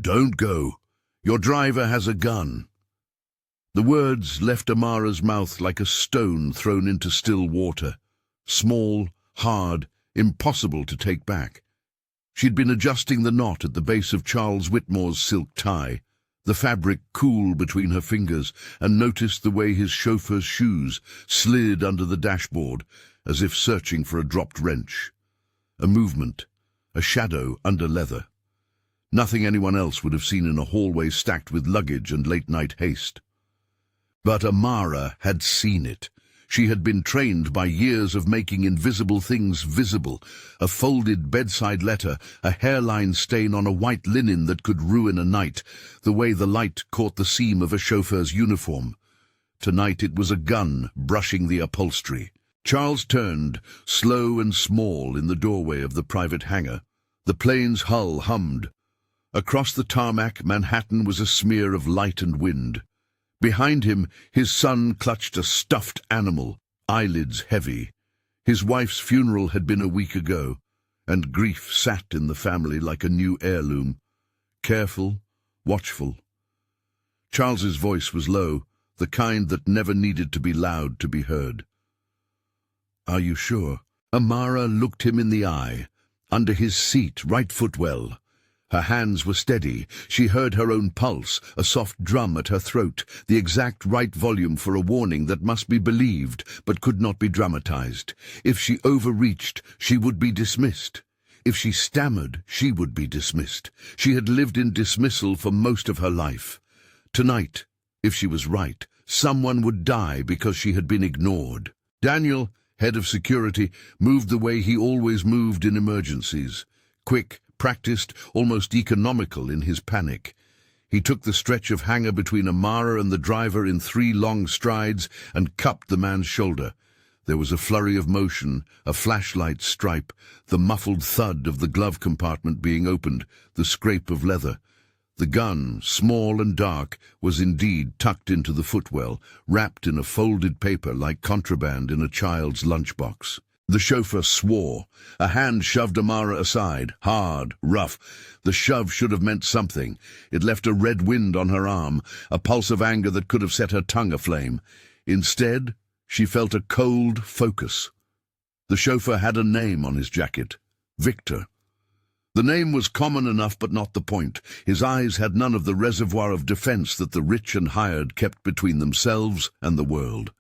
Don't go. Your driver has a gun." The words left Amara's mouth like a stone thrown into still water. Small, hard, impossible to take back. She'd been adjusting the knot at the base of Charles Whitmore's silk tie, the fabric cool between her fingers, and noticed the way his chauffeur's shoes slid under the dashboard, as if searching for a dropped wrench. A movement, a shadow under leather. Nothing anyone else would have seen in a hallway stacked with luggage and late-night haste. But Amara had seen it. She had been trained by years of making invisible things visible. A folded bedside letter, a hairline stain on a white linen that could ruin a night, the way the light caught the seam of a chauffeur's uniform. Tonight it was a gun brushing the upholstery. Charles turned, slow and small, in the doorway of the private hangar. The plane's hull hummed. Across the tarmac, Manhattan was a smear of light and wind. Behind him, his son clutched a stuffed animal, eyelids heavy. His wife's funeral had been a week ago, and grief sat in the family like a new heirloom. Careful, watchful. Charles's voice was low, the kind that never needed to be loud to be heard. "Are you sure?" Amara looked him in the eye. Under his seat, right foot well. Her hands were steady. She heard her own pulse, a soft drum at her throat, the exact right volume for a warning that must be believed but could not be dramatized. If she overreached, she would be dismissed. If she stammered, she would be dismissed. She had lived in dismissal for most of her life. Tonight, if she was right, someone would die because she had been ignored. Daniel, head of security, moved the way he always moved in emergencies. Quick, practiced, almost economical in his panic. He took the stretch of hangar between Amara and the driver in 3 long strides and cupped the man's shoulder. There was a flurry of motion, a flashlight stripe, the muffled thud of the glove compartment being opened, the scrape of leather. The gun, small and dark, was indeed tucked into the footwell, wrapped in a folded paper like contraband in a child's lunchbox. The chauffeur swore. A hand shoved Amara aside, hard, rough. The shove should have meant something. It left a red wind on her arm, a pulse of anger that could have set her tongue aflame. Instead, she felt a cold focus. The chauffeur had a name on his jacket, Victor. The name was common enough but not the point. His eyes had none of the reservoir of defense that the rich and hired kept between themselves and the world.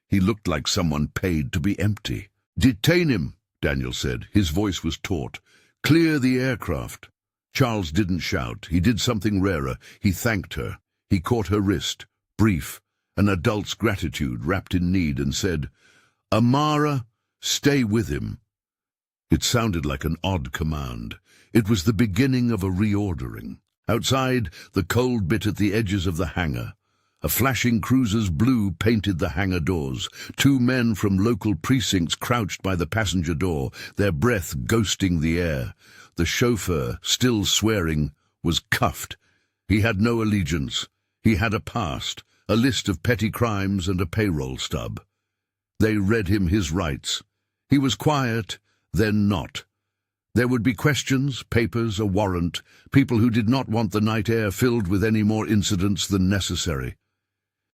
He looked like someone paid to be empty. "Detain him," Daniel said. His voice was taut. "Clear the aircraft." Charles didn't shout. He did something rarer. He thanked her. He caught her wrist, brief, an adult's gratitude wrapped in need, and said, "Amara, stay with him." It sounded like an odd command. It was the beginning of a reordering. Outside, the cold bit at the edges of the hangar. A flashing cruiser's blue painted the hangar doors. 2 men from local precincts crouched by the passenger door, their breath ghosting the air. The chauffeur, still swearing, was cuffed. He had no allegiance. He had a past, a list of petty crimes and a payroll stub. They read him his rights. He was quiet, then not. There would be questions, papers, a warrant, people who did not want the night air filled with any more incidents than necessary.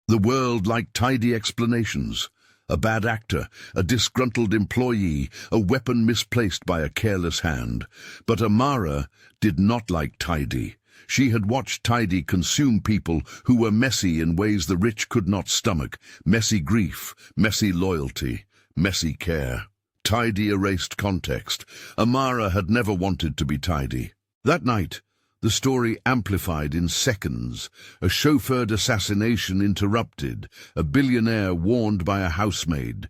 The world liked tidy explanations. A bad actor, a disgruntled employee, a weapon misplaced by a careless hand. But Amara did not like tidy. She had watched tidy consume people who were messy in ways the rich could not stomach. Messy grief, messy loyalty, messy care. Tidy erased context. Amara had never wanted to be tidy. That night, the story amplified in seconds. A chauffeured assassination interrupted, a billionaire warned by a housemaid.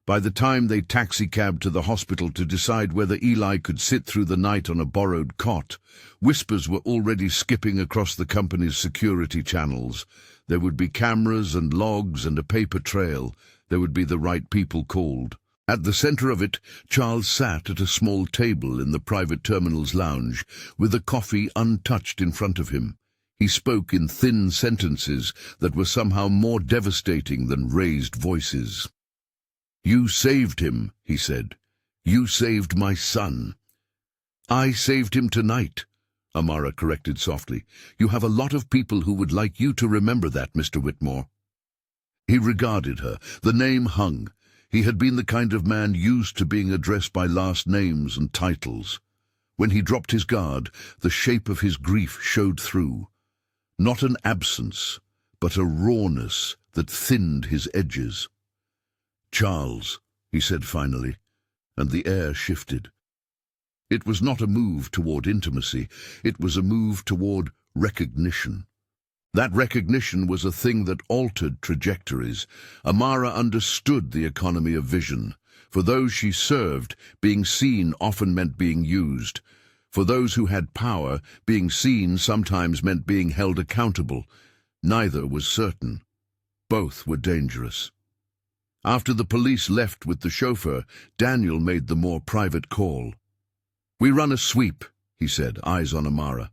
By the time they taxicabbed to the hospital to decide whether Eli could sit through the night on a borrowed cot, whispers were already skipping across the company's security channels. There would be cameras and logs and a paper trail. There would be the right people called. At the center of it, Charles sat at a small table in the private terminal's lounge, with a coffee untouched in front of him. He spoke in thin sentences that were somehow more devastating than raised voices. "You saved him," he said. "You saved my son. I saved him tonight. Amara corrected softly. "You have a lot of people who would like you to remember that, Mr. Whitmore." He regarded her. The name hung. He had been the kind of man used to being addressed by last names and titles. When he dropped his guard, the shape of his grief showed through. Not an absence, but a rawness that thinned his edges. "Charles," he said finally, and the air shifted. It was not a move toward intimacy, it was a move toward recognition. That recognition was a thing that altered trajectories. Amara understood the economy of vision. For those she served, being seen often meant being used. For those who had power, being seen sometimes meant being held accountable. Neither was certain. Both were dangerous. After the police left with the chauffeur, Daniel made the more private call. "We run a sweep," he said, eyes on Amara.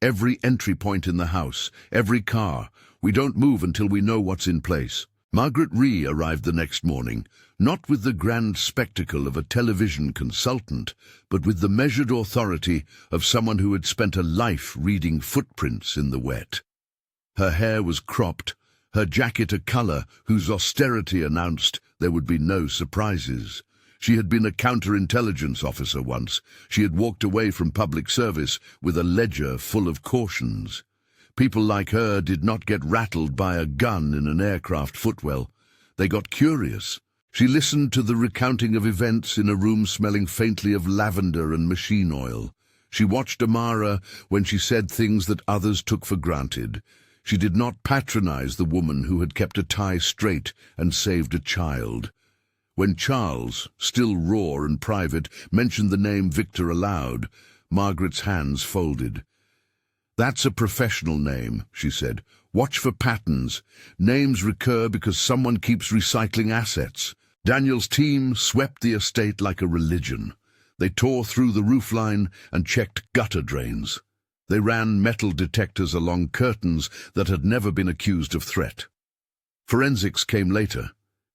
"Every entry point in the house, every car. We don't move until we know what's in place." Margaret Ree arrived the next morning, not with the grand spectacle of a television consultant, but with the measured authority of someone who had spent a life reading footprints in the wet. Her hair was cropped, her jacket a colour whose austerity announced there would be no surprises. She had been a counterintelligence officer once. She had walked away from public service with a ledger full of cautions. People like her did not get rattled by a gun in an aircraft footwell. They got curious. She listened to the recounting of events in a room smelling faintly of lavender and machine oil. She watched Amara when she said things that others took for granted. She did not patronize the woman who had kept a tie straight and saved a child. When Charles, still raw and private, mentioned the name Victor aloud, Margaret's hands folded. "That's a professional name," she said. "Watch for patterns. Names recur because someone keeps recycling assets." Daniel's team swept the estate like a religion. They tore through the roofline and checked gutter drains. They ran metal detectors along curtains that had never been accused of threat. Forensics came later.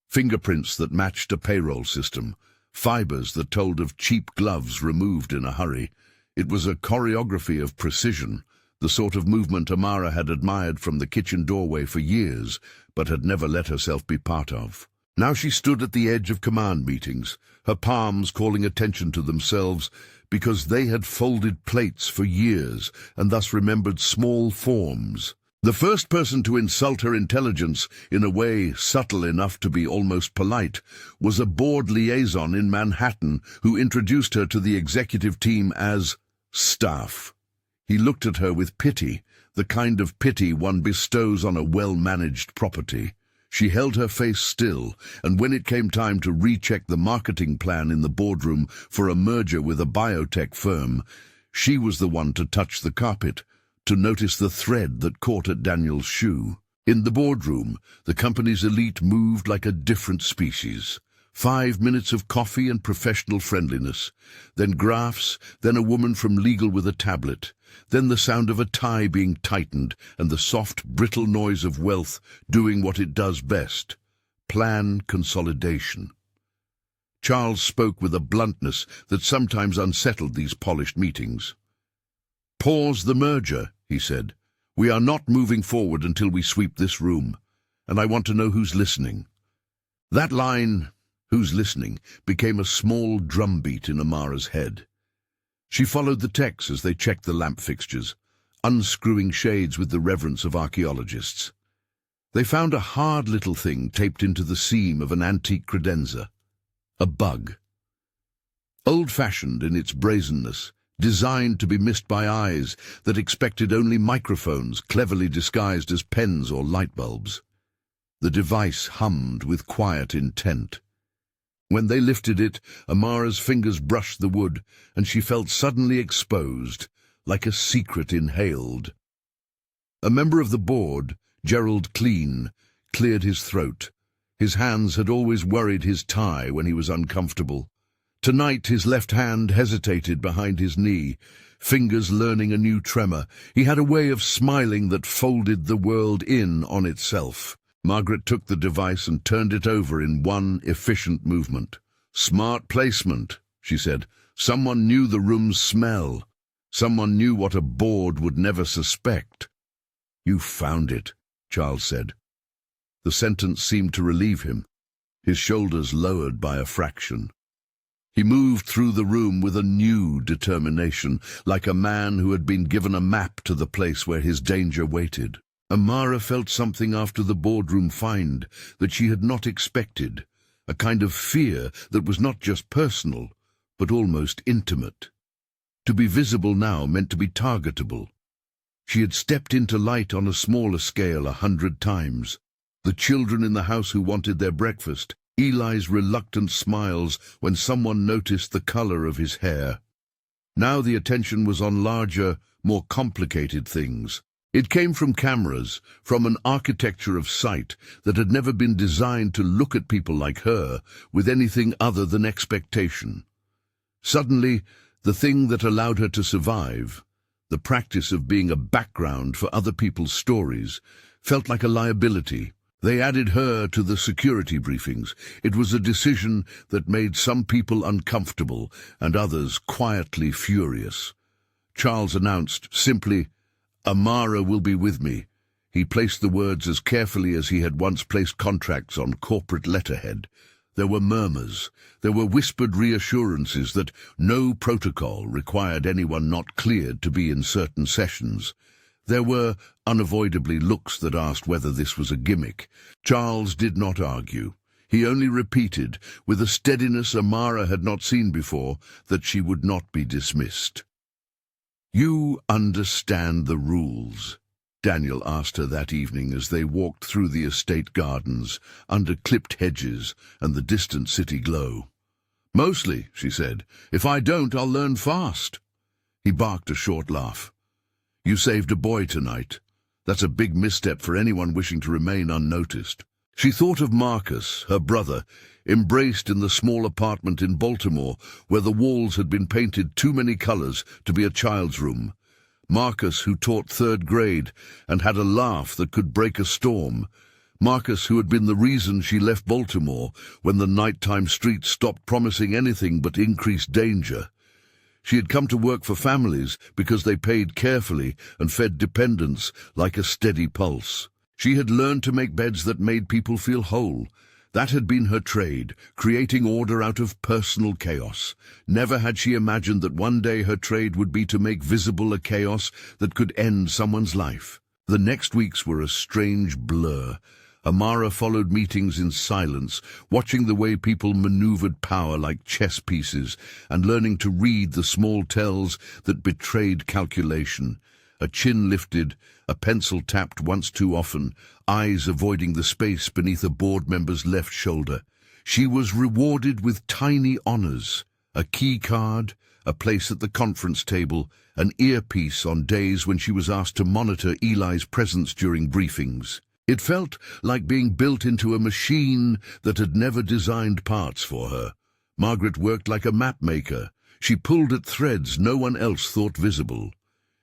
Fingerprints that matched a payroll system, fibers that told of cheap gloves removed in a hurry. It was a choreography of precision, the sort of movement Amara had admired from the kitchen doorway for years, but had never let herself be part of. Now she stood at the edge of command meetings, her palms calling attention to themselves because they had folded plates for years and thus remembered small forms. The first person to insult her intelligence in a way subtle enough to be almost polite was a board liaison in Manhattan who introduced her to the executive team as staff. He looked at her with pity, the kind of pity one bestows on a well-managed property. She held her face still, and when it came time to recheck the marketing plan in the boardroom for a merger with a biotech firm, she was the one to touch the carpet, to notice the thread that caught at Daniel's shoe. In the boardroom, the company's elite moved like a different species. 5 minutes of coffee and professional friendliness, then graphs, then a woman from legal with a tablet, then the sound of a tie being tightened and the soft, brittle noise of wealth doing what it does best, plan consolidation. Charles spoke with a bluntness that sometimes unsettled these polished meetings. "Pause the merger," he said. "We are not moving forward until we sweep this room, and I want to know who's listening." That line, "who's listening," became a small drumbeat in Amara's head. She followed the techs as they checked the lamp fixtures, unscrewing shades with the reverence of archaeologists. They found a hard little thing taped into the seam of an antique credenza. A bug. Old-fashioned in its brazenness, designed to be missed by eyes that expected only microphones cleverly disguised as pens or light bulbs. The device hummed with quiet intent. When they lifted it, Amara's fingers brushed the wood, and she felt suddenly exposed, like a secret inhaled. A member of the board, Gerald Clean, cleared his throat. His hands had always worried his tie when he was uncomfortable. Tonight his left hand hesitated behind his knee, fingers learning a new tremor. He had a way of smiling that folded the world in on itself. Margaret took the device and turned it over in one efficient movement. "Smart placement," she said. "Someone knew the room's smell. Someone knew what a board would never suspect. "You found it," Charles said. The sentence seemed to relieve him. His shoulders lowered by a fraction. He moved through the room with a new determination, like a man who had been given a map to the place where his danger waited. Amara felt something after the boardroom find that she had not expected, a kind of fear that was not just personal, but almost intimate. To be visible now meant to be targetable. She had stepped into light on a smaller scale 100 times. The children in the house who wanted their breakfast, Eli's reluctant smiles when someone noticed the color of his hair. Now the attention was on larger, more complicated things. It came from cameras, from an architecture of sight that had never been designed to look at people like her with anything other than expectation. Suddenly, the thing that allowed her to survive, the practice of being a background for other people's stories, felt like a liability. They added her to the security briefings. It was a decision that made some people uncomfortable and others quietly furious. Charles announced simply, "Amara will be with me." He placed the words as carefully as he had once placed contracts on corporate letterhead. There were murmurs. There were whispered reassurances that no protocol required anyone not cleared to be in certain sessions. There were unavoidably looks that asked whether this was a gimmick. Charles did not argue. He only repeated, with a steadiness Amara had not seen before, that she would not be dismissed. "You understand the rules?" Daniel asked her that evening as they walked through the estate gardens, under clipped hedges and the distant city glow. "Mostly," she said. "If I don't, I'll learn fast." He barked a short laugh. "You saved a boy tonight. That's a big misstep for anyone wishing to remain unnoticed." She thought of Marcus, her brother, embraced in the small apartment in Baltimore where the walls had been painted too many colors to be a child's room. Marcus, who taught 3rd grade and had a laugh that could break a storm. Marcus, who had been the reason she left Baltimore when the nighttime streets stopped promising anything but increased danger. She had come to work for families because they paid carefully and fed dependents like a steady pulse. She had learned to make beds that made people feel whole. That had been her trade, creating order out of personal chaos. Never had she imagined that one day her trade would be to make visible a chaos that could end someone's life. The next weeks were a strange blur. Amara followed meetings in silence, watching the way people maneuvered power like chess pieces and learning to read the small tells that betrayed calculation. A chin lifted, a pencil tapped once too often, eyes avoiding the space beneath a board member's left shoulder. She was rewarded with tiny honors, a key card, a place at the conference table, an earpiece on days when she was asked to monitor Eli's presence during briefings. It felt like being built into a machine that had never designed parts for her. Margaret worked like a map maker. She pulled at threads no one else thought visible.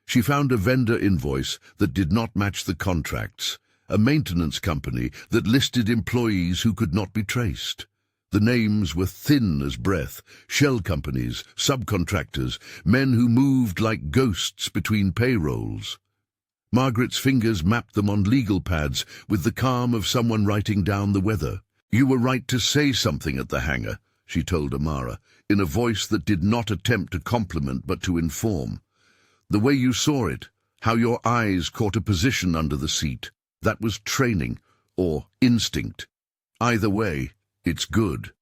She found a vendor invoice that did not match the contracts, a maintenance company that listed employees who could not be traced. The names were thin as breath, shell companies, subcontractors, men who moved like ghosts between payrolls. Margaret's fingers mapped them on legal pads with the calm of someone writing down the weather. "You were right to say something at the hangar," she told Amara, in a voice that did not attempt to compliment but to inform. "The way you saw it, how your eyes caught a position under the seat, that was training, or instinct. Either way, it's good."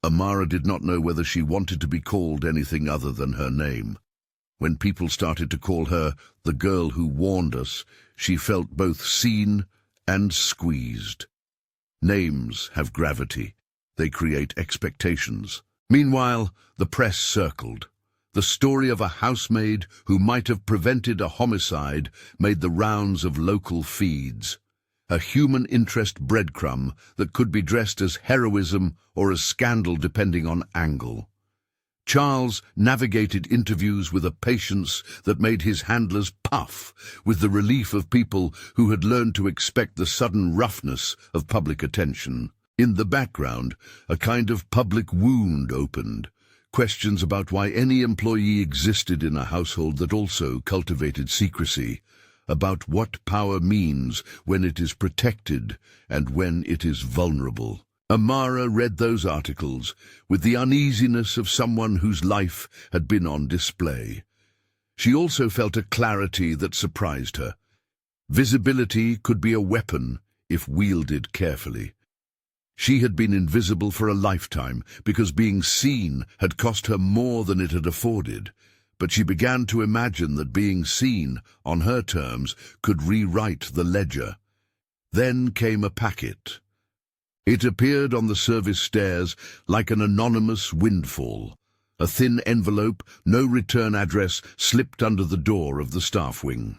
Amara did not know whether she wanted to be called anything other than her name. When people started to call her the girl who warned us, she felt both seen and squeezed. Names have gravity. They create expectations. Meanwhile, the press circled. The story of a housemaid who might have prevented a homicide made the rounds of local feeds. A human interest breadcrumb that could be dressed as heroism or as scandal depending on angle. Charles navigated interviews with a patience that made his handlers puff with the relief of people who had learned to expect the sudden roughness of public attention. In the background, a kind of public wound opened. questions about why any employee existed in a household that also cultivated secrecy, about what power means when it is protected and when it is vulnerable. Amara read those articles with the uneasiness of someone whose life had been on display. She also felt a clarity that surprised her. Visibility could be a weapon if wielded carefully. She had been invisible for a lifetime because being seen had cost her more than it had afforded, but she began to imagine that being seen, on her terms, could rewrite the ledger. Then came a packet. It appeared on the service stairs like an anonymous windfall. A thin envelope, no return address, slipped under the door of the staff wing.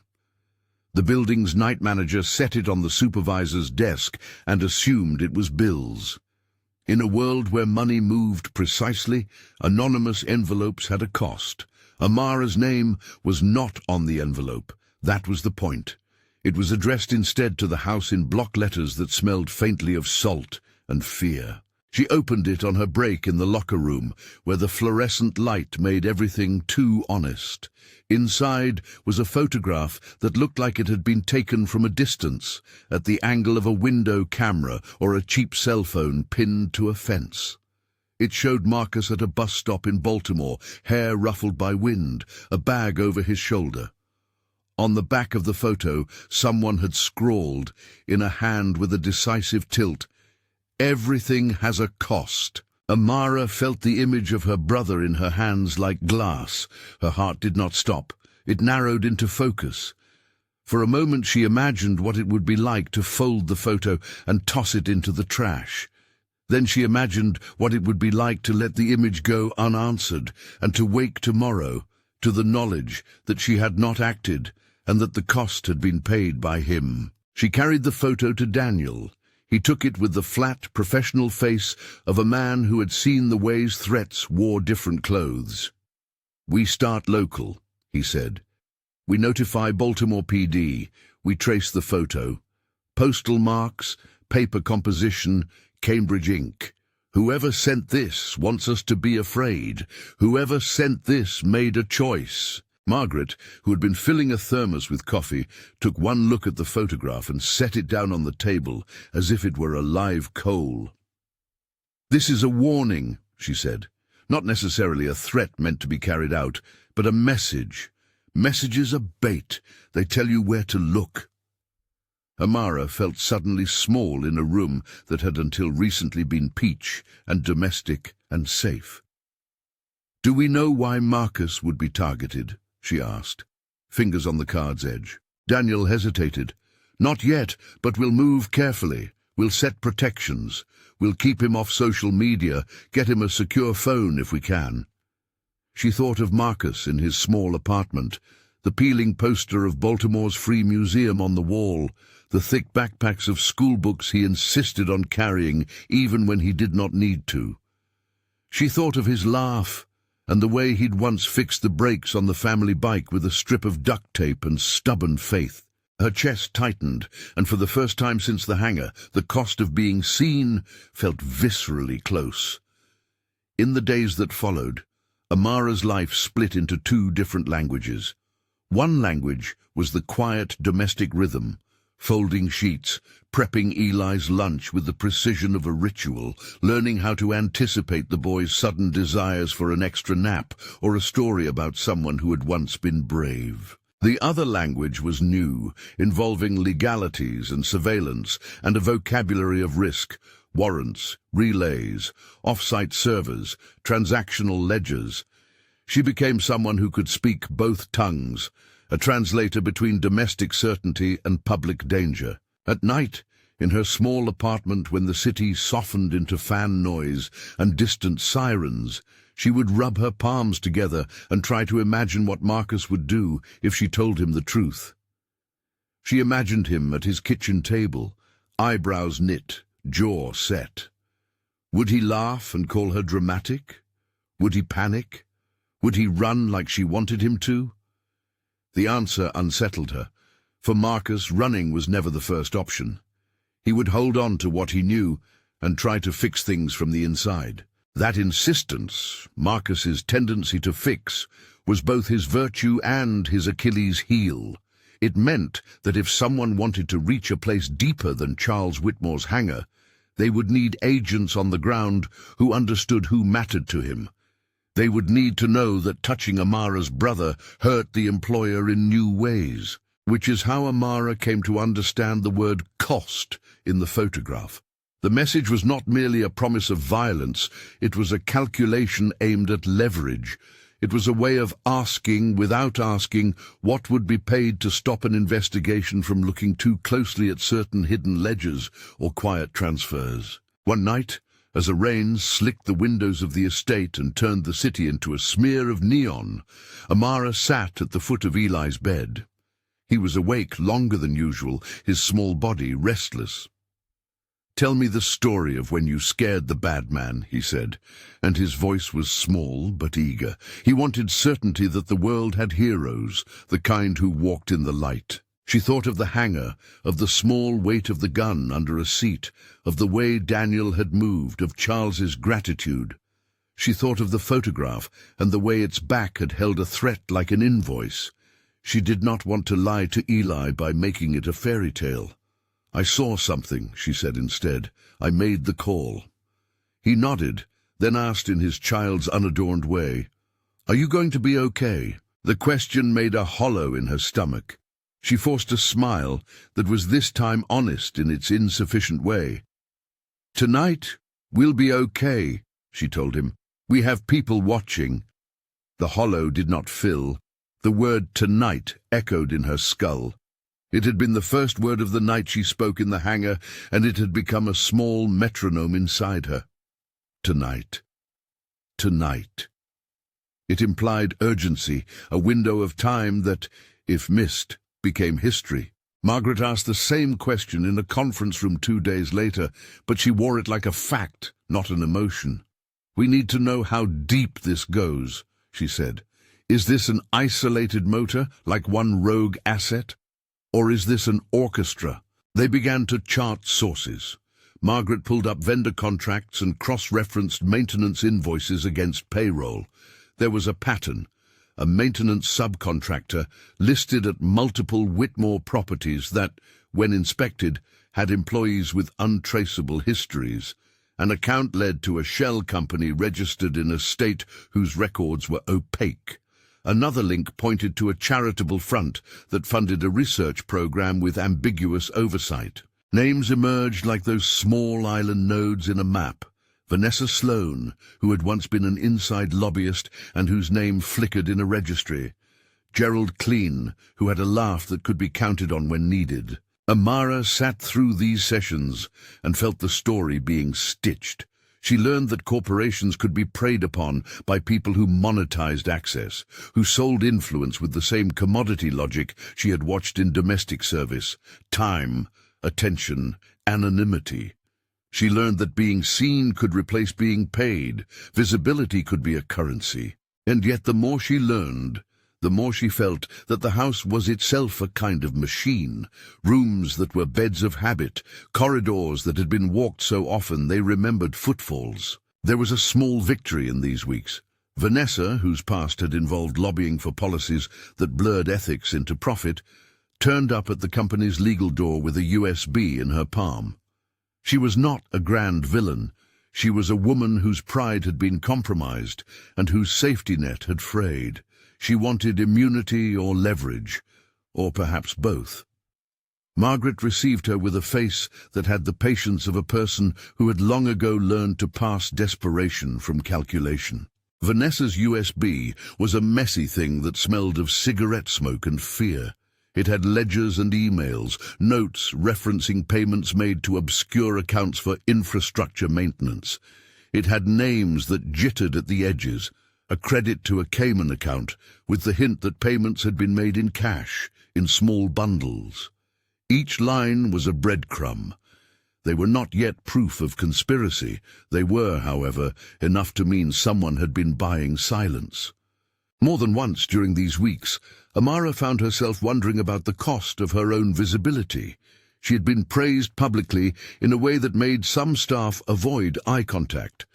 The building's night manager set it on the supervisor's desk and assumed it was Bill's. In a world where money moved precisely, anonymous envelopes had a cost. Amara's name was not on the envelope. That was the point. It was addressed instead to the house in block letters that smelled faintly of salt and fear. She opened it on her break in the locker room, where the fluorescent light made everything too honest. Inside was a photograph that looked like it had been taken from a distance, at the angle of a window camera or a cheap cell phone pinned to a fence. It showed Marcus at a bus stop in Baltimore, hair ruffled by wind, a bag over his shoulder. On the back of the photo, someone had scrawled, in a hand with a decisive tilt, "Everything has a cost." Amara felt the image of her brother in her hands like glass. Her heart did not stop. It narrowed into focus. For a moment she imagined what it would be like to fold the photo and toss it into the trash. Then she imagined what it would be like to let the image go unanswered and to wake tomorrow to the knowledge that she had not acted and that the cost had been paid by him. She carried the photo to Daniel. He took it with the flat, professional face of a man who had seen the ways threats wore different clothes. "We start local," he said. "We notify Baltimore PD. We trace the photo. Postal marks, paper composition, Cambridge ink. Whoever sent this wants us to be afraid. Whoever sent this made a choice." Margaret, who had been filling a thermos with coffee, took one look at the photograph and set it down on the table as if it were a live coal. "This is a warning," she said. "Not necessarily a threat meant to be carried out, but a message. Messages are bait. They tell you where to look." Amara felt suddenly small in a room that had until recently been peach and domestic and safe. "Do we know why Marcus would be targeted?" she asked, fingers on the card's edge. Daniel hesitated. "Not yet, but we'll move carefully. We'll set protections. We'll keep him off social media, get him a secure phone if we can." She thought of Marcus in his small apartment, the peeling poster of Baltimore's Free Museum on the wall, the thick backpacks of school books he insisted on carrying even when he did not need to. She thought of his laugh, and the way he'd once fixed the brakes on the family bike with a strip of duct tape and stubborn faith. Her chest tightened, and for the first time since the hangar, the cost of being seen felt viscerally close. In the days that followed, Amara's life split into two different languages. One language was the quiet domestic rhythm, folding sheets, prepping Eli's lunch with the precision of a ritual, learning how to anticipate the boy's sudden desires for an extra nap or a story about someone who had once been brave. The other language was new, involving legalities and surveillance and a vocabulary of risk, warrants, relays, off-site servers, transactional ledgers. She became someone who could speak both tongues, a translator between domestic certainty and public danger. At night, in her small apartment when the city softened into fan noise and distant sirens, she would rub her palms together and try to imagine what Marcus would do if she told him the truth. She imagined him at his kitchen table, eyebrows knit, jaw set. Would he laugh and call her dramatic? Would he panic? Would he run like she wanted him to? The answer unsettled her. For Marcus, running was never the first option. He would hold on to what he knew and try to fix things from the inside. That insistence, Marcus's tendency to fix, was both his virtue and his Achilles' heel. It meant that if someone wanted to reach a place deeper than Charles Whitmore's hangar, they would need agents on the ground who understood who mattered to him. They would need to know that touching Amara's brother hurt the employer in new ways, which is how Amara came to understand the word cost in the photograph. The message was not merely a promise of violence, it was a calculation aimed at leverage. It was a way of asking, without asking, what would be paid to stop an investigation from looking too closely at certain hidden ledgers or quiet transfers. One night, as a rain slicked the windows of the estate and turned the city into a smear of neon, Amara sat at the foot of Eli's bed. He was awake longer than usual, his small body restless. "Tell me the story of when you scared the bad man," he said, and his voice was small but eager. He wanted certainty that the world had heroes, the kind who walked in the light. She thought of the hangar, of the small weight of the gun under a seat, of the way Daniel had moved, of Charles's gratitude. She thought of the photograph and the way its back had held a threat like an invoice. She did not want to lie to Eli by making it a fairy tale. "I saw something," she said instead. "I made the call." He nodded, then asked in his child's unadorned way, "Are you going to be okay?" The question made a hollow in her stomach. She forced a smile that was this time honest in its insufficient way. "Tonight, we'll be okay," she told him. "We have people watching." The hollow did not fill. The word "tonight" echoed in her skull. It had been the first word of the night she spoke in the hangar, and it had become a small metronome inside her. Tonight. Tonight. It implied urgency, a window of time that, if missed, became history. Margaret asked the same question in a conference room 2 days later, but she wore it like a fact, not an emotion. "We need to know how deep this goes," she said. "Is this an isolated motor, like one rogue asset? Or is this an orchestra?" They began to chart sources. Margaret pulled up vendor contracts and cross-referenced maintenance invoices against payroll. There was a pattern. A maintenance subcontractor listed at multiple Whitmore properties that, when inspected, had employees with untraceable histories. An account led to a shell company registered in a state whose records were opaque. Another link pointed to a charitable front that funded a research program with ambiguous oversight. Names emerged like those small island nodes in a map. Vanessa Sloan, who had once been an inside lobbyist and whose name flickered in a registry. Gerald Clean, who had a laugh that could be counted on when needed. Amara sat through these sessions and felt the story being stitched. She learned that corporations could be preyed upon by people who monetized access, who sold influence with the same commodity logic she had watched in domestic service: time, attention, anonymity. She learned that being seen could replace being paid, visibility could be a currency. And yet the more she learned, the more she felt that the house was itself a kind of machine, rooms that were beds of habit, corridors that had been walked so often they remembered footfalls. There was a small victory in these weeks. Vanessa, whose past had involved lobbying for policies that blurred ethics into profit, turned up at the company's legal door with a USB in her palm. She was not a grand villain. She was a woman whose pride had been compromised and whose safety net had frayed. She wanted immunity or leverage, or perhaps both. Margaret received her with a face that had the patience of a person who had long ago learned to pass desperation from calculation. Vanessa's USB was a messy thing that smelled of cigarette smoke and fear. It had ledgers and emails, notes referencing payments made to obscure accounts for infrastructure maintenance. It had names that jittered at the edges, a credit to a Cayman account, with the hint that payments had been made in cash, in small bundles. Each line was a breadcrumb. They were not yet proof of conspiracy. They were, however, enough to mean someone had been buying silence. More than once during these weeks, Amara found herself wondering about the cost of her own visibility. She had been praised publicly in a way that made some staff avoid eye contact.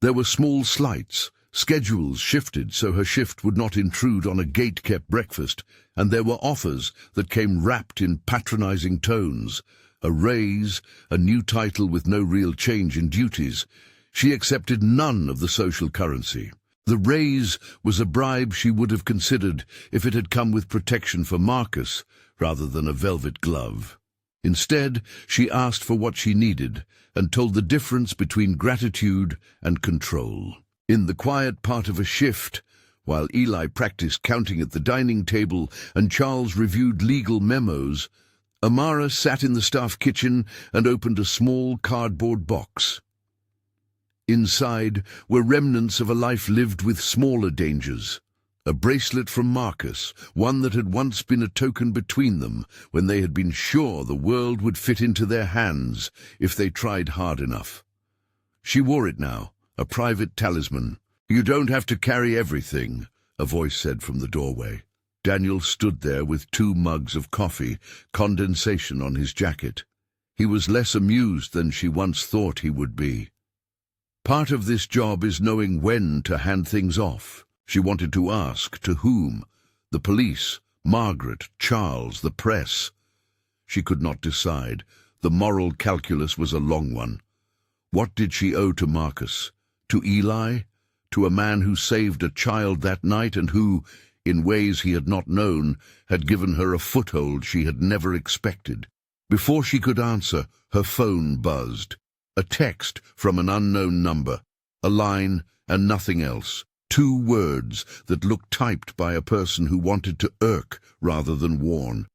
There were small slights, schedules shifted so her shift would not intrude on a gate-kept breakfast, and there were offers that came wrapped in patronizing tones. A raise, a new title with no real change in duties. She accepted none of the social currency. The raise was a bribe she would have considered if it had come with protection for Marcus rather than a velvet glove. Instead, she asked for what she needed and told the difference between gratitude and control. In the quiet part of a shift, while Eli practiced counting at the dining table and Charles reviewed legal memos, Amara sat in the staff kitchen and opened a small cardboard box. Inside were remnants of a life lived with smaller dangers. A bracelet from Marcus, one that had once been a token between them when they had been sure the world would fit into their hands if they tried hard enough. She wore it now, a private talisman. "You don't have to carry everything," a voice said from the doorway. Daniel stood there with 2 mugs of coffee, condensation on his jacket. He was less amused than she once thought he would be. Part of this job is knowing when to hand things off. She wanted to ask, to whom? The police, Margaret, Charles, the press. She could not decide. The moral calculus was a long one. What did she owe to Marcus? To Eli? To a man who saved a child that night and who, in ways he had not known, had given her a foothold she had never expected? Before she could answer, her phone buzzed. A text from an unknown number. A line and nothing else. 2 words that looked typed by a person who wanted to irk rather than warn.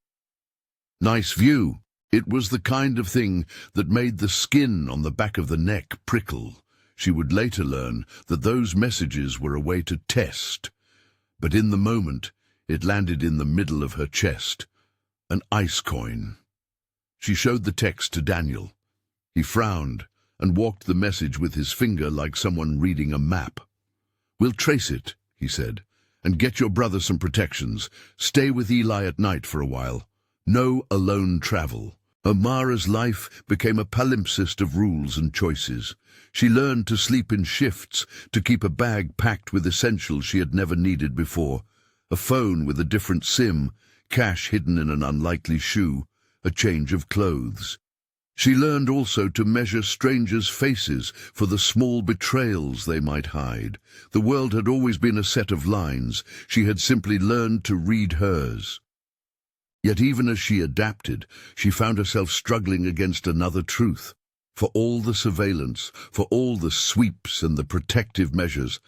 "Nice view." It was the kind of thing that made the skin on the back of the neck prickle. She would later learn that those messages were a way to test. But in the moment, it landed in the middle of her chest. An ice coin. She showed the text to Daniel. He frowned and walked the message with his finger like someone reading a map. "We'll trace it," he said, "and get your brother some protections. Stay with Eli at night for a while. No alone travel." Amara's life became a palimpsest of rules and choices. She learned to sleep in shifts, to keep a bag packed with essentials she had never needed before, a phone with a different SIM, cash hidden in an unlikely shoe, a change of clothes. She learned also to measure strangers' faces for the small betrayals they might hide. The world had always been a set of lines. She had simply learned to read hers. Yet even as she adapted, she found herself struggling against another truth. For all the surveillance, for all the sweeps and the protective measures,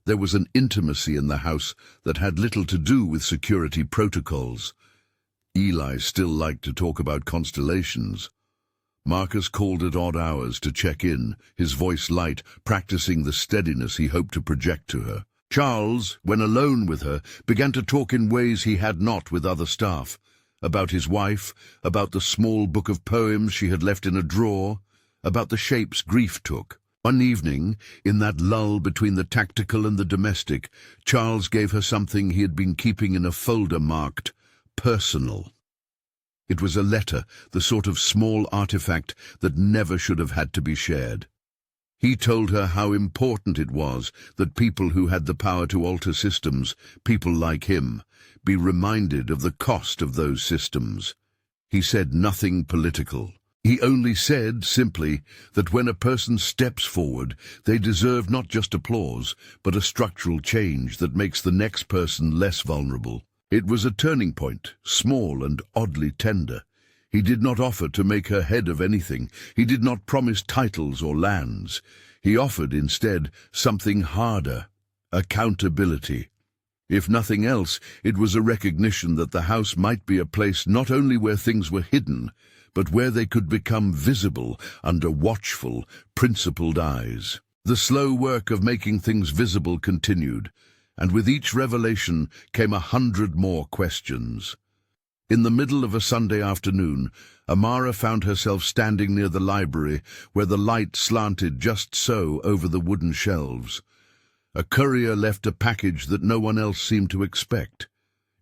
there was an intimacy in the house that had little to do with security protocols. Eli still liked to talk about constellations. Marcus called at odd hours to check in, his voice light, practicing the steadiness he hoped to project to her. Charles, when alone with her, began to talk in ways he had not with other staff. About his wife, about the small book of poems she had left in a drawer, about the shapes grief took. One evening, in that lull between the tactical and the domestic, Charles gave her something he had been keeping in a folder marked "personal." It was a letter, the sort of small artifact that never should have had to be shared. He told her how important it was that people who had the power to alter systems, people like him, be reminded of the cost of those systems. He said nothing political. He only said, simply, that when a person steps forward, they deserve not just applause, but a structural change that makes the next person less vulnerable. It was a turning point, small and oddly tender. He did not offer to make her head of anything. He did not promise titles or lands. He offered, instead, something harder: accountability. If nothing else, it was a recognition that the house might be a place not only where things were hidden, but where they could become visible under watchful, principled eyes. The slow work of making things visible continued, and with each revelation came 100 more questions. In the middle of a Sunday afternoon, Amara found herself standing near the library where the light slanted just so over the wooden shelves. A courier left a package that no one else seemed to expect.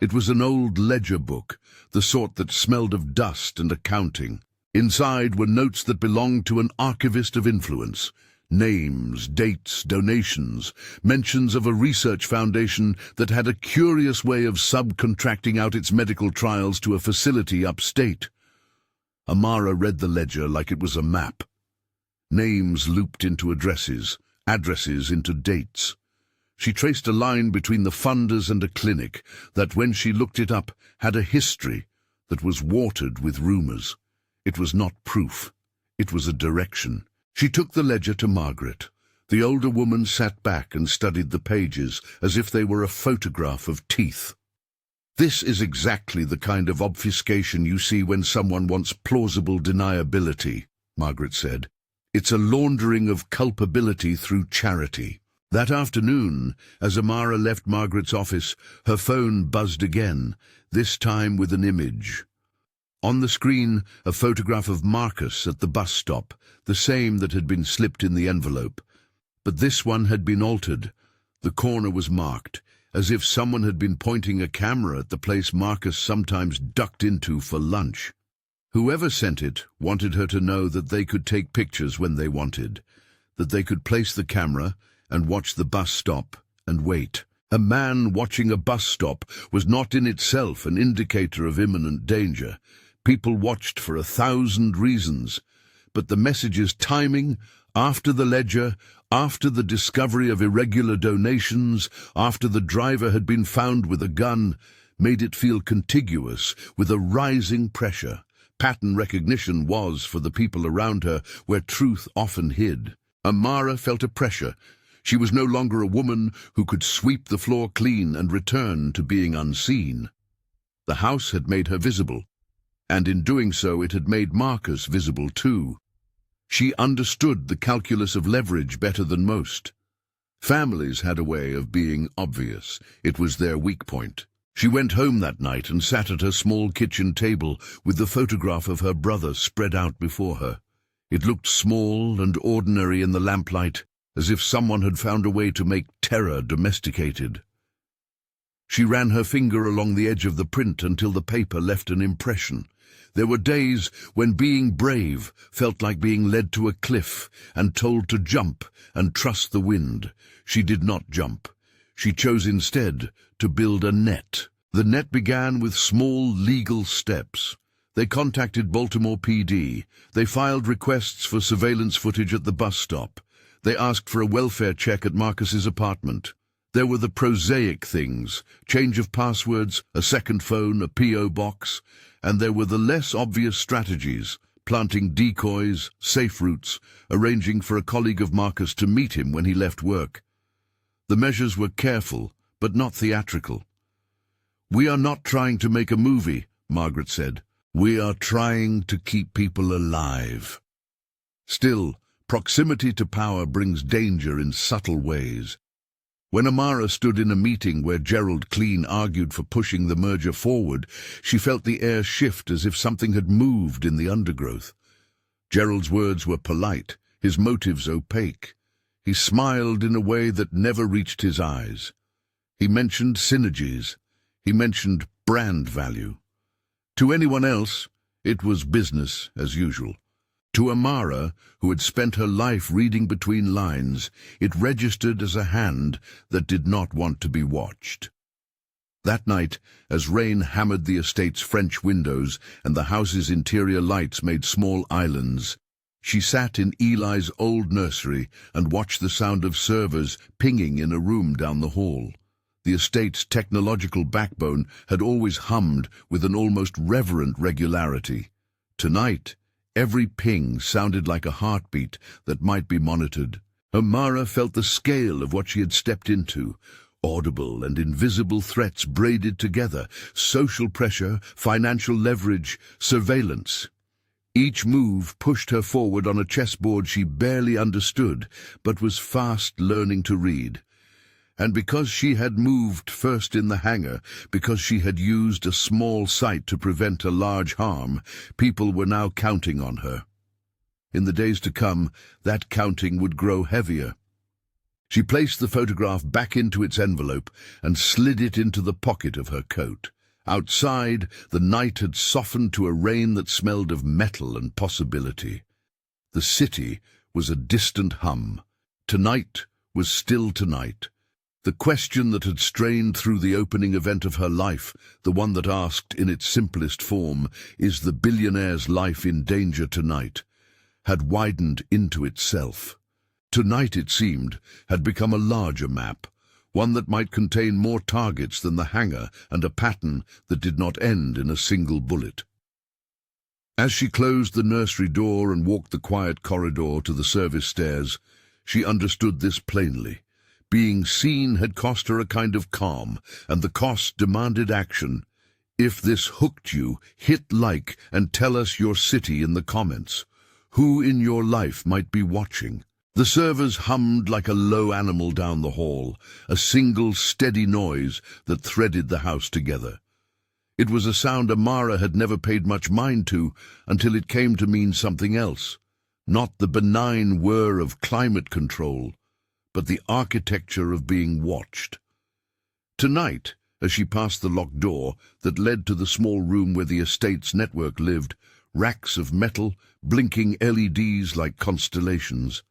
It was an old ledger book, the sort that smelled of dust and accounting. Inside were notes that belonged to an archivist of influence, Names, dates, donations, mentions of a research foundation that had a curious way of subcontracting out its medical trials to a facility upstate. Amara read the ledger like it was a map. Names looped into addresses, addresses into dates. She traced a line between the funders and a clinic that, when she looked it up, had a history that was watered with rumors. It was not proof. It was a direction. She took the ledger to Margaret. The older woman sat back and studied the pages as if they were a photograph of teeth. "This is exactly the kind of obfuscation you see when someone wants plausible deniability," Margaret said. "It's a laundering of culpability through charity." That afternoon, as Amara left Margaret's office, her phone buzzed again, this time with an image. On the screen, a photograph of Marcus at the bus stop, the same that had been slipped in the envelope. But this one had been altered. The corner was marked, as if someone had been pointing a camera at the place Marcus sometimes ducked into for lunch. Whoever sent it wanted her to know that they could take pictures when they wanted, that they could place the camera and watch the bus stop and wait. A man watching a bus stop was not in itself an indicator of imminent danger. People watched for 1,000 reasons, but the message's timing, after the ledger, after the discovery of irregular donations, after the driver had been found with a gun, made it feel contiguous with a rising pressure. Pattern recognition was, for the people around her, where truth often hid. Amara felt a pressure. She was no longer a woman who could sweep the floor clean and return to being unseen. The house had made her visible, and in doing so it had made Marcus visible too. She understood the calculus of leverage better than most. Families had a way of being obvious. It was their weak point. She went home that night and sat at her small kitchen table with the photograph of her brother spread out before her. It looked small and ordinary in the lamplight, as if someone had found a way to make terror domesticated. She ran her finger along the edge of the print until the paper left an impression. There were days when being brave felt like being led to a cliff and told to jump and trust the wind. She did not jump. She chose instead to build a net. The net began with small legal steps. They contacted Baltimore PD. They filed requests for surveillance footage at the bus stop. They asked for a welfare check at Marcus's apartment. There were the prosaic things, change of passwords, a second phone, a P.O. box, and there were the less obvious strategies, planting decoys, safe routes, arranging for a colleague of Marcus to meet him when he left work. The measures were careful, but not theatrical. "We are not trying to make a movie," Margaret said. "We are trying to keep people alive." Still, proximity to power brings danger in subtle ways. When Amara stood in a meeting where Gerald Clean argued for pushing the merger forward, she felt the air shift as if something had moved in the undergrowth. Gerald's words were polite, his motives opaque. He smiled in a way that never reached his eyes. He mentioned synergies. He mentioned brand value. To anyone else, it was business as usual. To Amara, who had spent her life reading between lines, it registered as a hand that did not want to be watched. That night, as rain hammered the estate's French windows and the house's interior lights made small islands, she sat in Eli's old nursery and watched the sound of servers pinging in a room down the hall. The estate's technological backbone had always hummed with an almost reverent regularity. Tonight, every ping sounded like a heartbeat that might be monitored. Amara felt the scale of what she had stepped into. Audible and invisible threats braided together, social pressure, financial leverage, surveillance. Each move pushed her forward on a chessboard she barely understood, but was fast learning to read. And because she had moved first in the hangar, because she had used a small site to prevent a large harm, people were now counting on her. In the days to come, that counting would grow heavier. She placed the photograph back into its envelope and slid it into the pocket of her coat. Outside, the night had softened to a rain that smelled of metal and possibility. The city was a distant hum. Tonight was still tonight. The question that had strained through the opening event of her life, the one that asked in its simplest form, "Is the billionaire's life in danger tonight?" had widened into itself. Tonight, it seemed, had become a larger map, one that might contain more targets than the hangar and a pattern that did not end in a single bullet. As she closed the nursery door and walked the quiet corridor to the service stairs, she understood this plainly. Being seen had cost her a kind of calm, and the cost demanded action. If this hooked you, hit like and tell us your city in the comments. Who in your life might be watching? The servers hummed like a low animal down the hall, a single steady noise that threaded the house together. It was a sound Amara had never paid much mind to until it came to mean something else. Not the benign whir of climate control, but the architecture of being watched. Tonight, as she passed the locked door that led to the small room where the estate's network lived, racks of metal, blinking LEDs like constellations,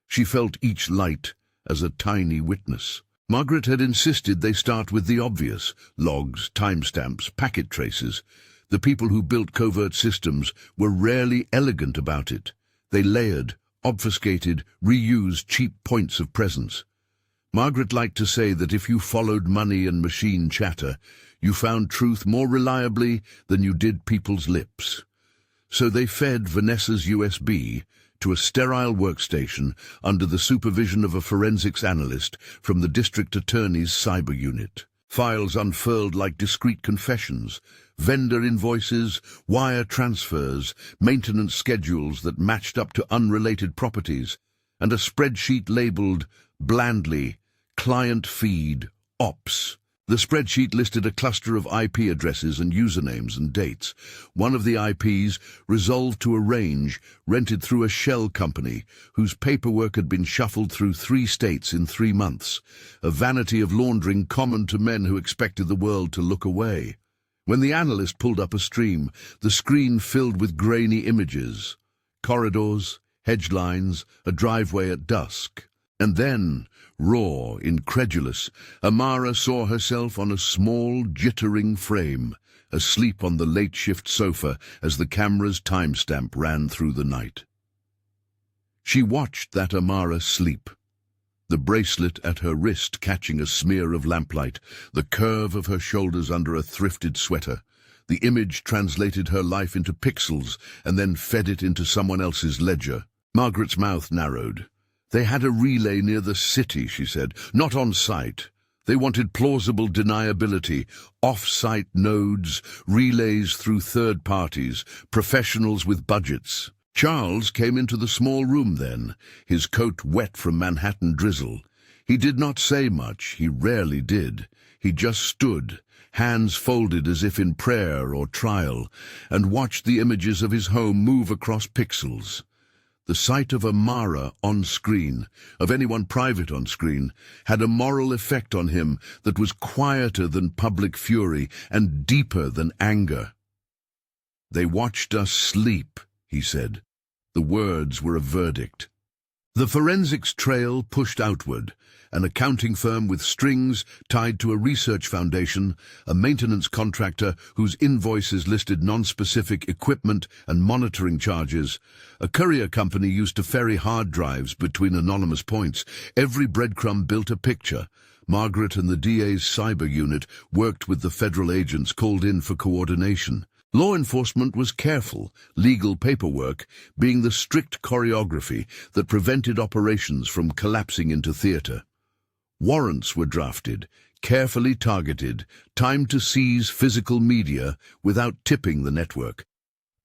she felt each light as a tiny witness. Margaret had insisted they start with the obvious: logs, timestamps, packet traces. The people who built covert systems were rarely elegant about it. They layered, obfuscated, reused cheap points of presence. Margaret liked to say that if you followed money and machine chatter, you found truth more reliably than you did people's lips. So they fed Vanessa's USB to a sterile workstation under the supervision of a forensics analyst from the district attorney's cyber unit. Files unfurled like discreet confessions, vendor invoices, wire transfers, maintenance schedules that matched up to unrelated properties, and a spreadsheet labeled, blandly, Client Feed Ops. The spreadsheet listed a cluster of IP addresses and usernames and dates. One of the IPs resolved to a range rented through a shell company whose paperwork had been shuffled through 3 states in 3 months, a vanity of laundering common to men who expected the world to look away. When the analyst pulled up a stream, the screen filled with grainy images, corridors, hedge lines, a driveway at dusk. And then, raw, incredulous, Amara saw herself on a small, jittering frame, asleep on the late-shift sofa as the camera's timestamp ran through the night. She watched that Amara sleep, the bracelet at her wrist catching a smear of lamplight, the curve of her shoulders under a thrifted sweater. The image translated her life into pixels and then fed it into someone else's ledger. Margaret's mouth narrowed. They had a relay near the city, she said, not on site. They wanted plausible deniability, off-site nodes, relays through third parties, professionals with budgets. Charles came into the small room then, his coat wet from Manhattan drizzle. He did not say much, he rarely did. He just stood, hands folded as if in prayer or trial, and watched the images of his home move across pixels. The sight of Amara on screen, of anyone private on screen, had a moral effect on him that was quieter than public fury and deeper than anger. "They watched us sleep," he said. The words were a verdict. The forensics trail pushed outward. An accounting firm with strings tied to a research foundation, a maintenance contractor whose invoices listed non-specific equipment and monitoring charges, a courier company used to ferry hard drives between anonymous points. Every breadcrumb built a picture. Margaret and the DA's cyber unit worked with the federal agents called in for coordination. Law enforcement was careful, legal paperwork being the strict choreography that prevented operations from collapsing into theater. Warrants were drafted, carefully targeted, timed to seize physical media without tipping the network,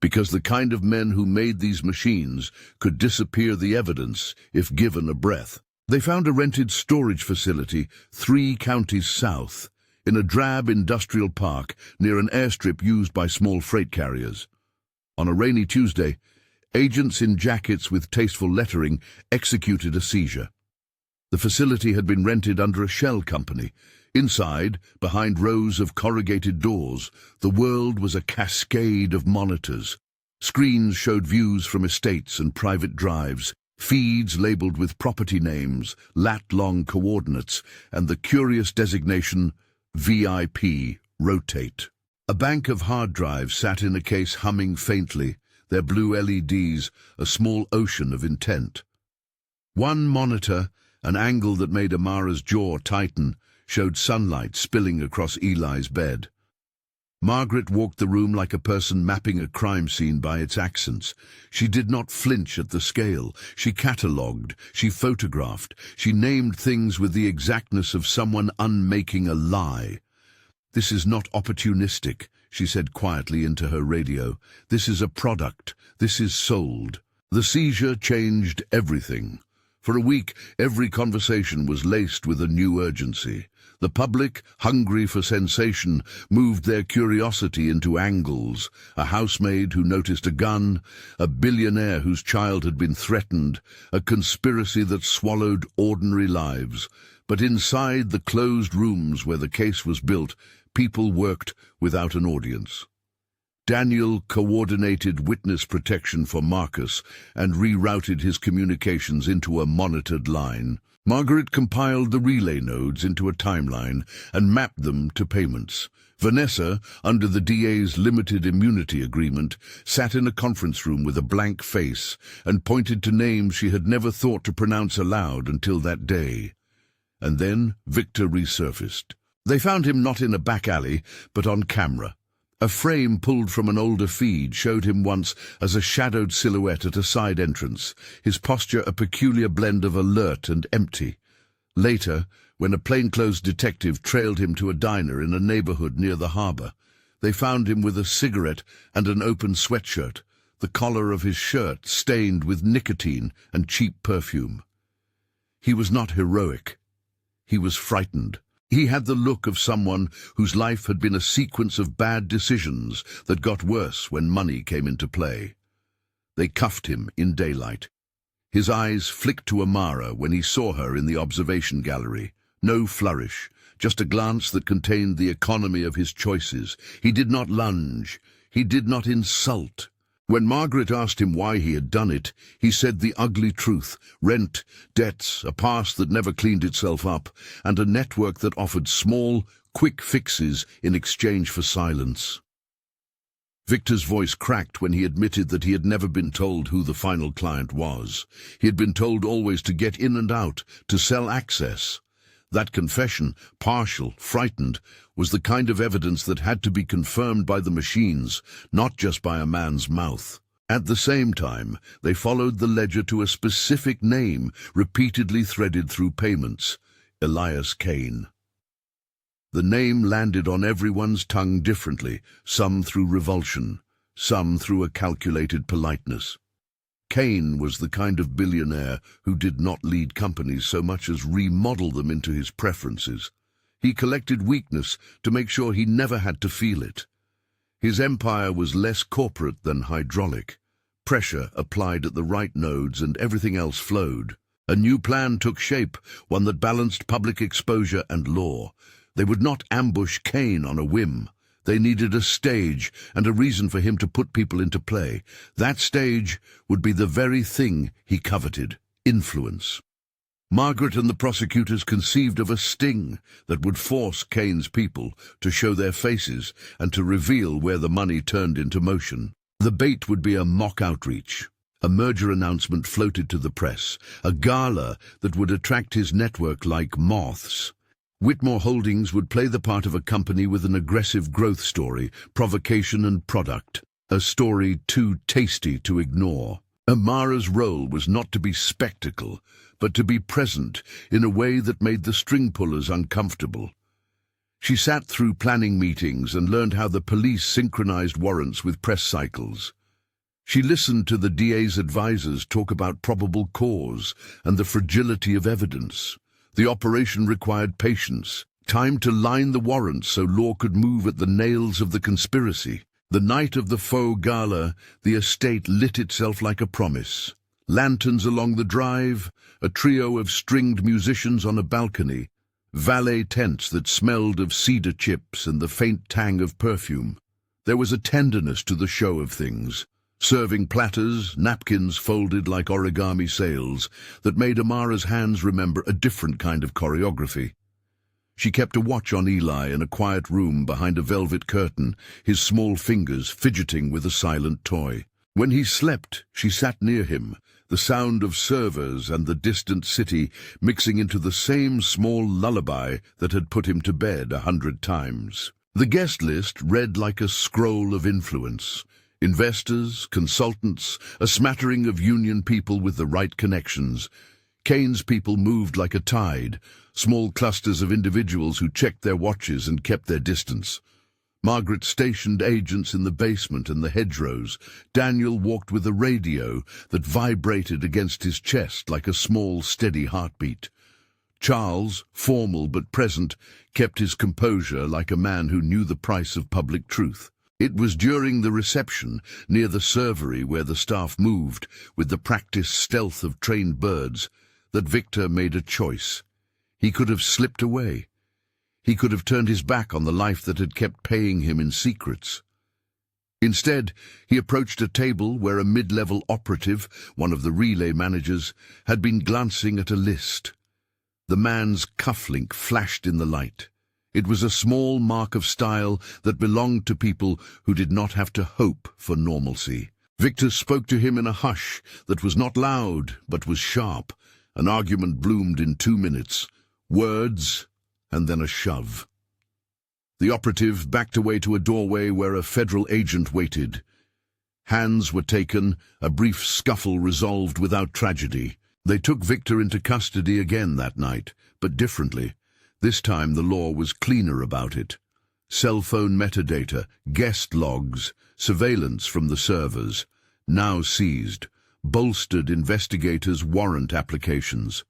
because the kind of men who made these machines could disappear the evidence if given a breath. They found a rented storage facility 3 counties south, in a drab industrial park near an airstrip used by small freight carriers. On a rainy Tuesday, agents in jackets with tasteful lettering executed a seizure. The facility had been rented under a shell company. Inside, behind rows of corrugated doors, the world was a cascade of monitors. Screens showed views from estates and private drives, feeds labeled with property names, lat-long coordinates, and the curious designation VIP, rotate. A bank of hard drives sat in a case humming faintly, their blue LEDs a small ocean of intent. One monitor, an angle that made Amara's jaw tighten, showed sunlight spilling across Eli's bed. Margaret walked the room like a person mapping a crime scene by its accents. She did not flinch at the scale. She catalogued, she photographed, she named things with the exactness of someone unmaking a lie. "This is not opportunistic," she said quietly into her radio. "This is a product. This is sold." The seizure changed everything. For a week, every conversation was laced with a new urgency. The public, hungry for sensation, moved their curiosity into angles. A housemaid who noticed a gun, a billionaire whose child had been threatened, a conspiracy that swallowed ordinary lives. But inside the closed rooms where the case was built, people worked without an audience. Daniel coordinated witness protection for Marcus and rerouted his communications into a monitored line. Margaret compiled the relay nodes into a timeline and mapped them to payments. Vanessa, under the DA's limited immunity agreement, sat in a conference room with a blank face and pointed to names she had never thought to pronounce aloud until that day. And then Victor resurfaced. They found him not in a back alley, but on camera. A frame pulled from an older feed showed him once as a shadowed silhouette at a side entrance, his posture a peculiar blend of alert and empty. Later, when a plainclothes detective trailed him to a diner in a neighborhood near the harbor, they found him with a cigarette and an open sweatshirt, the collar of his shirt stained with nicotine and cheap perfume. He was not heroic. He was frightened. He had the look of someone whose life had been a sequence of bad decisions that got worse when money came into play. They cuffed him in daylight. His eyes flicked to Amara when he saw her in the observation gallery. No flourish, just a glance that contained the economy of his choices. He did not lunge. He did not insult. When Margaret asked him why he had done it, he said the ugly truth: rent, debts, a past that never cleaned itself up, and a network that offered small, quick fixes in exchange for silence. Victor's voice cracked when he admitted that he had never been told who the final client was. He had been told always to get in and out, to sell access. That confession, partial, frightened, was the kind of evidence that had to be confirmed by the machines, not just by a man's mouth. At the same time, they followed the ledger to a specific name, repeatedly threaded through payments: Elias Kane. The name landed on everyone's tongue differently, some through revulsion, some through a calculated politeness. Kane was the kind of billionaire who did not lead companies so much as remodel them into his preferences. He collected weakness to make sure he never had to feel it. His empire was less corporate than hydraulic. Pressure applied at the right nodes and everything else flowed. A new plan took shape, one that balanced public exposure and law. They would not ambush Kane on a whim. They needed a stage and a reason for him to put people into play. That stage would be the very thing he coveted: influence. Margaret and the prosecutors conceived of a sting that would force Kane's people to show their faces and to reveal where the money turned into motion. The bait would be a mock outreach. A merger announcement floated to the press, a gala that would attract his network like moths. Whitmore Holdings would play the part of a company with an aggressive growth story, provocation and product, a story too tasty to ignore. Amara's role was not to be spectacle, but to be present in a way that made the string pullers uncomfortable. She sat through planning meetings and learned how the police synchronized warrants with press cycles. She listened to the DA's advisors talk about probable cause and the fragility of evidence. The operation required patience, time to line the warrants so law could move at the nails of the conspiracy. The night of the faux gala, the estate lit itself like a promise. Lanterns along the drive, a trio of stringed musicians on a balcony, valet tents that smelled of cedar chips and the faint tang of perfume. There was a tenderness to the show of things, serving platters, napkins folded like origami sails that made Amara's hands remember a different kind of choreography. She kept a watch on Eli in a quiet room behind a velvet curtain, his small fingers fidgeting with a silent toy. When he slept, she sat near him, the sound of servers and the distant city mixing into the same small lullaby that had put him to bed 100 times. The guest list read like a scroll of influence. Investors, consultants, a smattering of union people with the right connections. Kane's people moved like a tide, small clusters of individuals who checked their watches and kept their distance. Margaret stationed agents in the basement and the hedgerows. Daniel walked with a radio that vibrated against his chest like a small, steady heartbeat. Charles, formal but present, kept his composure like a man who knew the price of public truth. It was during the reception, near the servery where the staff moved, with the practiced stealth of trained birds, that Victor made a choice. He could have slipped away. He could have turned his back on the life that had kept paying him in secrets. Instead, he approached a table where a mid-level operative, one of the relay managers, had been glancing at a list. The man's cufflink flashed in the light. It was a small mark of style that belonged to people who did not have to hope for normalcy. Victor spoke to him in a hush that was not loud, but was sharp. An argument bloomed in 2 minutes. Words, and then a shove. The operative backed away to a doorway where a federal agent waited. Hands were taken, a brief scuffle resolved without tragedy. They took Victor into custody again that night, but differently. This time the law was cleaner about it. Cell phone metadata, guest logs, surveillance from the servers, now seized, bolstered investigators' warrant applications.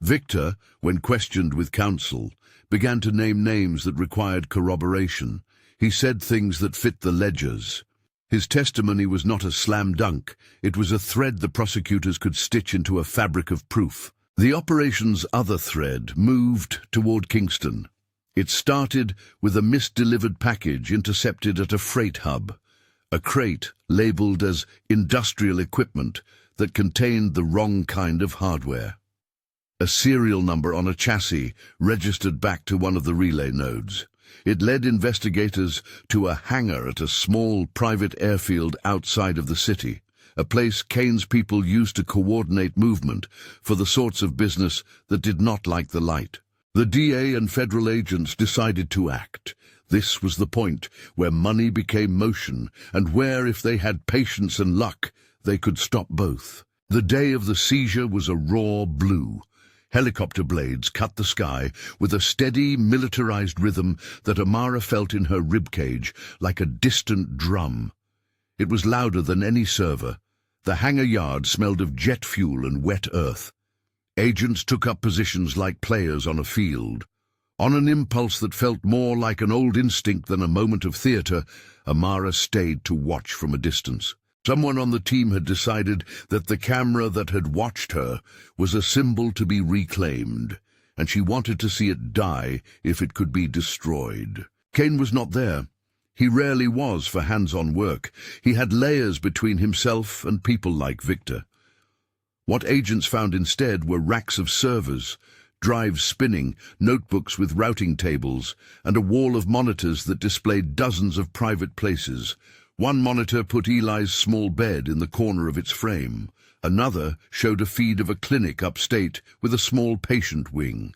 Victor, when questioned with counsel, began to name names that required corroboration. He said things that fit the ledgers. His testimony was not a slam dunk. It was a thread the prosecutors could stitch into a fabric of proof. The operation's other thread moved toward Kingston. It started with a misdelivered package intercepted at a freight hub, a crate labeled as industrial equipment that contained the wrong kind of hardware. A serial number on a chassis registered back to one of the relay nodes. It led investigators to a hangar at a small private airfield outside of the city, a place Kane's people used to coordinate movement for the sorts of business that did not like the light. The DA and federal agents decided to act. This was the point where money became motion, and where, if they had patience and luck, they could stop both. The day of the seizure was a raw blue. Helicopter blades cut the sky with a steady, militarized rhythm that Amara felt in her ribcage like a distant drum. It was louder than any server. The hangar yard smelled of jet fuel and wet earth. Agents took up positions like players on a field. On an impulse that felt more like an old instinct than a moment of theater, Amara stayed to watch from a distance. Someone on the team had decided that the camera that had watched her was a symbol to be reclaimed, and she wanted to see it die if it could be destroyed. Kane was not there. He rarely was for hands-on work. He had layers between himself and people like Victor. What agents found instead were racks of servers, drives spinning, notebooks with routing tables, and a wall of monitors that displayed dozens of private places. One monitor put Eli's small bed in the corner of its frame. Another showed a feed of a clinic upstate with a small patient wing.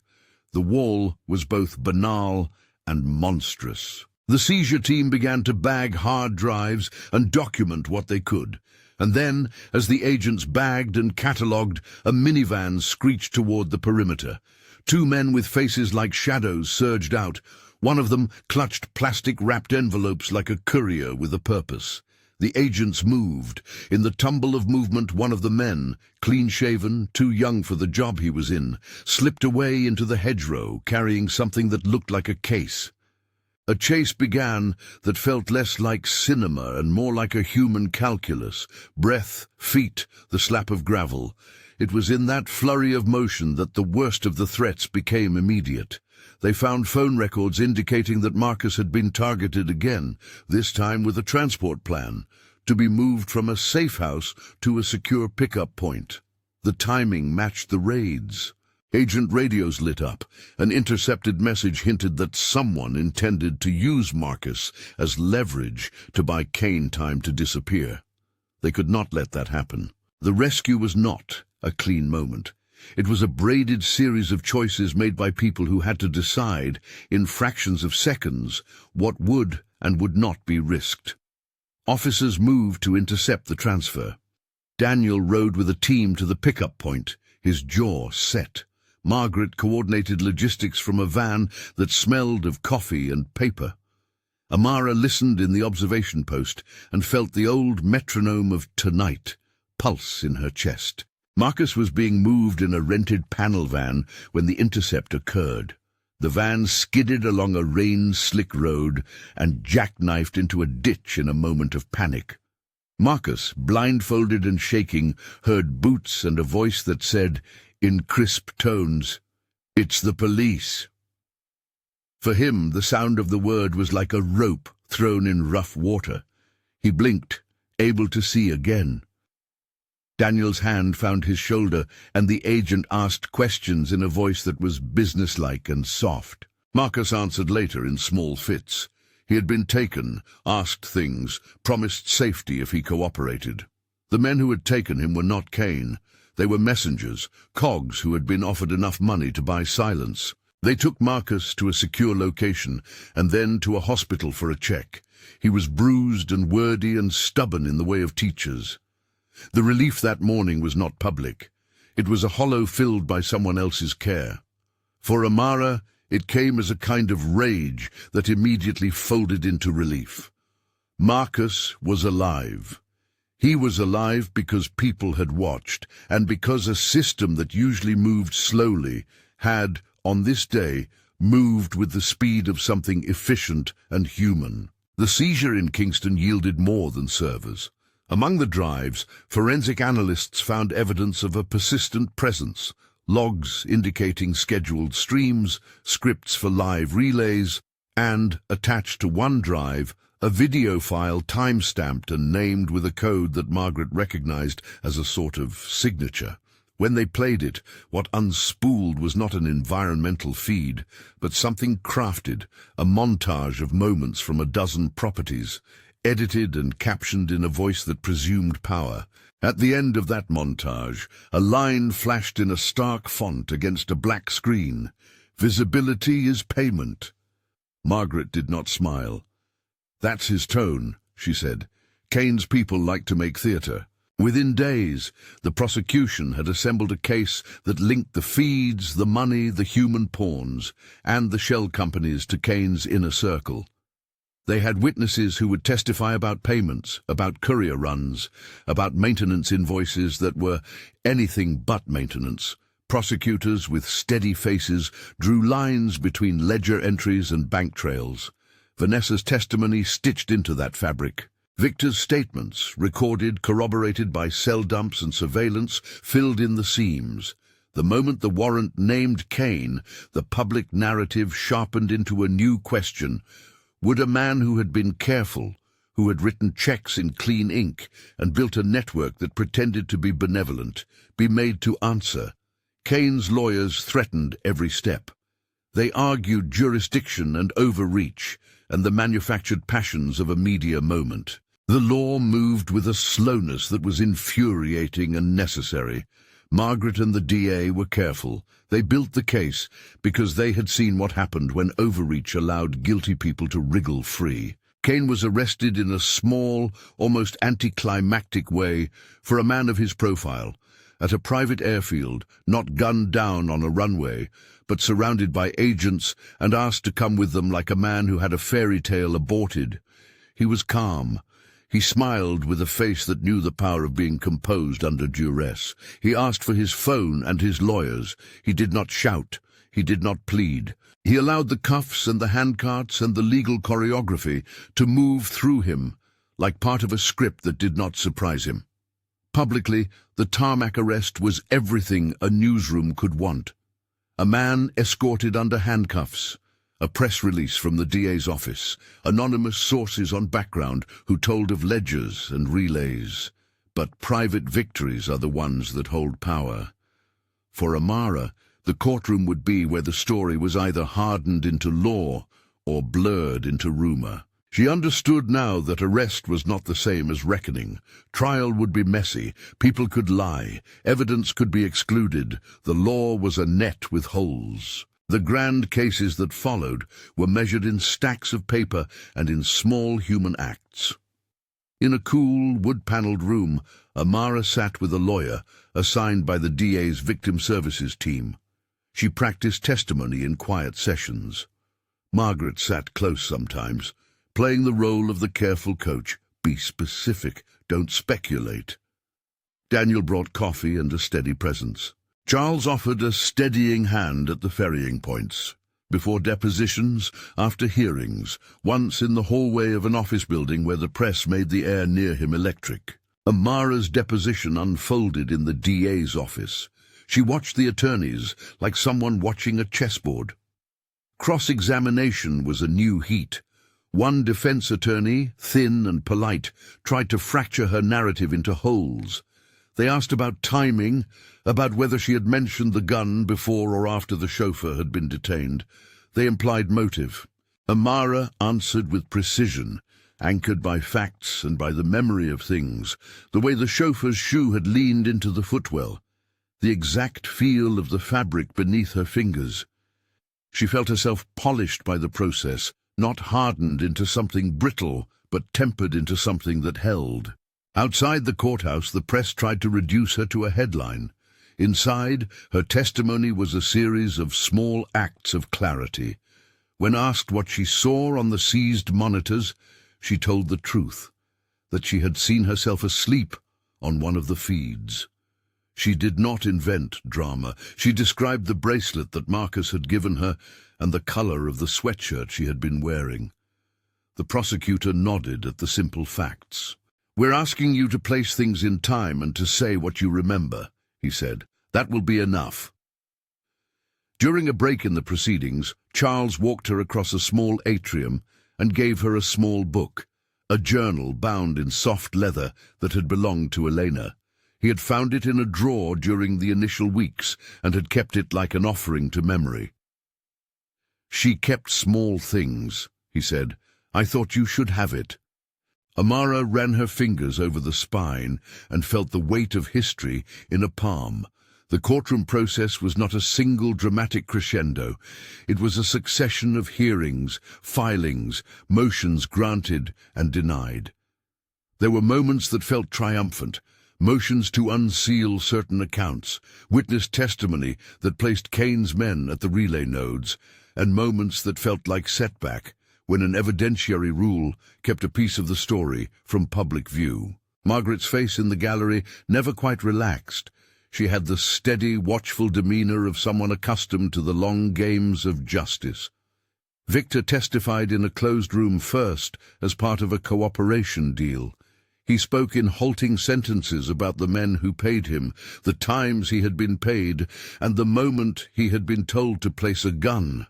The wall was both banal and monstrous. The seizure team began to bag hard drives and document what they could. And then, as the agents bagged and catalogued, a minivan screeched toward the perimeter. 2 men with faces like shadows surged out. One of them clutched plastic-wrapped envelopes like a courier with a purpose. The agents moved. In the tumble of movement, one of the men, clean-shaven, too young for the job he was in, slipped away into the hedgerow, carrying something that looked like a case. A chase began that felt less like cinema and more like a human calculus. Breath, feet, the slap of gravel. It was in that flurry of motion that the worst of the threats became immediate. They found phone records indicating that Marcus had been targeted again, this time with a transport plan. to be moved from a safe house to a secure pickup point. The timing matched the raids. Agent radios lit up. An intercepted message hinted that someone intended to use Marcus as leverage to buy Kane time to disappear. They could not let that happen. The rescue was not a clean moment. It was a braided series of choices made by people who had to decide, in fractions of seconds, what would and would not be risked. Officers moved to intercept the transfer. Daniel rode with a team to the pickup point, his jaw set. Margaret coordinated logistics from a van that smelled of coffee and paper. Amara listened in the observation post and felt the old metronome of tonight pulse in her chest. Marcus was being moved in a rented panel van when the intercept occurred. The van skidded along a rain-slick road and jackknifed into a ditch in a moment of panic. Marcus, blindfolded and shaking, heard boots and a voice that said, in crisp tones, "It's the police." For him, the sound of the word was like a rope thrown in rough water. He blinked, able to see again. Daniel's hand found his shoulder, and the agent asked questions in a voice that was businesslike and soft. Marcus answered later in small fits. He had been taken, asked things, promised safety if he cooperated. The men who had taken him were not Kane. They were messengers, cogs who had been offered enough money to buy silence. They took Marcus to a secure location and then to a hospital for a check. He was bruised and wordy and stubborn in the way of teachers. The relief that morning was not public. It was a hollow filled by someone else's care. For Amara, it came as a kind of rage that immediately folded into relief. Marcus was alive. He was alive because people had watched, and because a system that usually moved slowly had, on this day, moved with the speed of something efficient and human. The seizure in Kingston yielded more than servers. Among the drives, forensic analysts found evidence of a persistent presence, logs indicating scheduled streams, scripts for live relays, and, attached to one drive, a video file time-stamped and named with a code that Margaret recognized as a sort of signature. When they played it, what unspooled was not an environmental feed, but something crafted, a montage of moments from a dozen properties, edited and captioned in a voice that presumed power. At the end of that montage, a line flashed in a stark font against a black screen. "Visibility is payment." Margaret did not smile. "That's his tone," she said. "Kane's people like to make theatre." Within days, the prosecution had assembled a case that linked the feeds, the money, the human pawns, and the shell companies to Kane's inner circle. They had witnesses who would testify about payments, about courier runs, about maintenance invoices that were anything but maintenance. Prosecutors with steady faces drew lines between ledger entries and bank trails. Vanessa's testimony stitched into that fabric. Victor's statements, recorded, corroborated by cell dumps and surveillance, filled in the seams. The moment the warrant named Kane, the public narrative sharpened into a new question. Would a man who had been careful, who had written checks in clean ink and built a network that pretended to be benevolent, be made to answer? Kane's lawyers threatened every step. They argued jurisdiction and overreach, and the manufactured passions of a media moment. The law moved with a slowness that was infuriating and necessary. Margaret and the DA were careful. They built the case because they had seen what happened when overreach allowed guilty people to wriggle free. Kane was arrested in a small, almost anticlimactic way for a man of his profile, at a private airfield, not gunned down on a runway, but surrounded by agents and asked to come with them like a man who had a fairy tale aborted. He was calm. He smiled with a face that knew the power of being composed under duress. He asked for his phone and his lawyers. He did not shout. He did not plead. He allowed the cuffs and the handcarts and the legal choreography to move through him, like part of a script that did not surprise him. Publicly, the tarmac arrest was everything a newsroom could want. A man escorted under handcuffs. A press release from the DA's office, anonymous sources on background who told of ledgers and relays. But private victories are the ones that hold power. For Amara, the courtroom would be where the story was either hardened into law or blurred into rumor. She understood now that arrest was not the same as reckoning. Trial would be messy, people could lie, evidence could be excluded, the law was a net with holes. The grand cases that followed were measured in stacks of paper and in small human acts. In a cool, wood-paneled room, Amara sat with a lawyer assigned by the DA's victim services team. She practiced testimony in quiet sessions. Margaret sat close sometimes, playing the role of the careful coach. Be specific, don't speculate. Daniel brought coffee and a steady presence. Charles offered a steadying hand at the ferrying points. Before depositions, after hearings, once in the hallway of an office building where the press made the air near him electric. Amara's deposition unfolded in the DA's office. She watched the attorneys like someone watching a chessboard. Cross-examination was a new heat. One defense attorney, thin and polite, tried to fracture her narrative into holes. They asked about timing, about whether she had mentioned the gun before or after the chauffeur had been detained. They implied motive. Amara answered with precision, anchored by facts and by the memory of things, the way the chauffeur's shoe had leaned into the footwell, the exact feel of the fabric beneath her fingers. She felt herself polished by the process, not hardened into something brittle, but tempered into something that held. Outside the courthouse, the press tried to reduce her to a headline. Inside, her testimony was a series of small acts of clarity. When asked what she saw on the seized monitors, she told the truth, that she had seen herself asleep on one of the feeds. She did not invent drama. She described the bracelet that Marcus had given her and the color of the sweatshirt she had been wearing. The prosecutor nodded at the simple facts. "We're asking you to place things in time and to say what you remember," he said. "That will be enough." During a break in the proceedings, Charles walked her across a small atrium and gave her a small book, a journal bound in soft leather that had belonged to Elena. He had found it in a drawer during the initial weeks and had kept it like an offering to memory. "She kept small things," he said. "I thought you should have it." Amara ran her fingers over the spine and felt the weight of history in a palm. The courtroom process was not a single dramatic crescendo. It was a succession of hearings, filings, motions granted and denied. There were moments that felt triumphant, motions to unseal certain accounts, witness testimony that placed Kane's men at the relay nodes, and moments that felt like setback, when an evidentiary rule kept a piece of the story from public view. Margaret's face in the gallery never quite relaxed. She had the steady, watchful demeanor of someone accustomed to the long games of justice. Victor testified in a closed room first as part of a cooperation deal. He spoke in halting sentences about the men who paid him, the times he had been paid, and the moment he had been told to place a gun.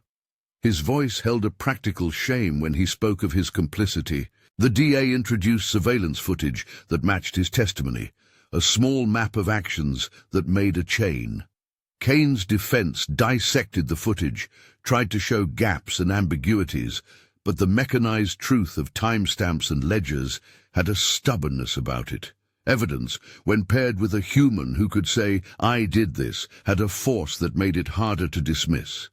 His voice held a practical shame when he spoke of his complicity. The DA introduced surveillance footage that matched his testimony, a small map of actions that made a chain. Kane's defense dissected the footage, tried to show gaps and ambiguities, but the mechanized truth of timestamps and ledgers had a stubbornness about it. Evidence, when paired with a human who could say, "I did this," had a force that made it harder to dismiss.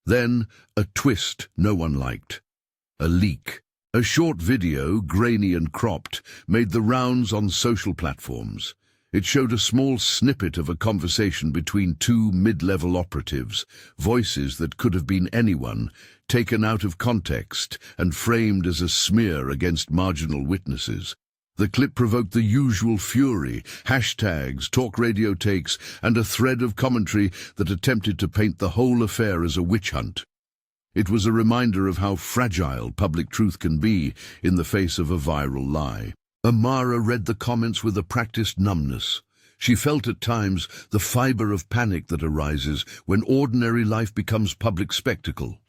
Then, a twist no one liked. A leak. A short video, grainy and cropped, made the rounds on social platforms. It showed a small snippet of a conversation between two mid-level operatives, voices that could have been anyone, taken out of context and framed as a smear against marginal witnesses. The clip provoked the usual fury, hashtags, talk radio takes, and a thread of commentary that attempted to paint the whole affair as a witch hunt. It was a reminder of how fragile public truth can be in the face of a viral lie. Amara read the comments with a practiced numbness. She felt at times the fiber of panic that arises when ordinary life becomes public spectacle.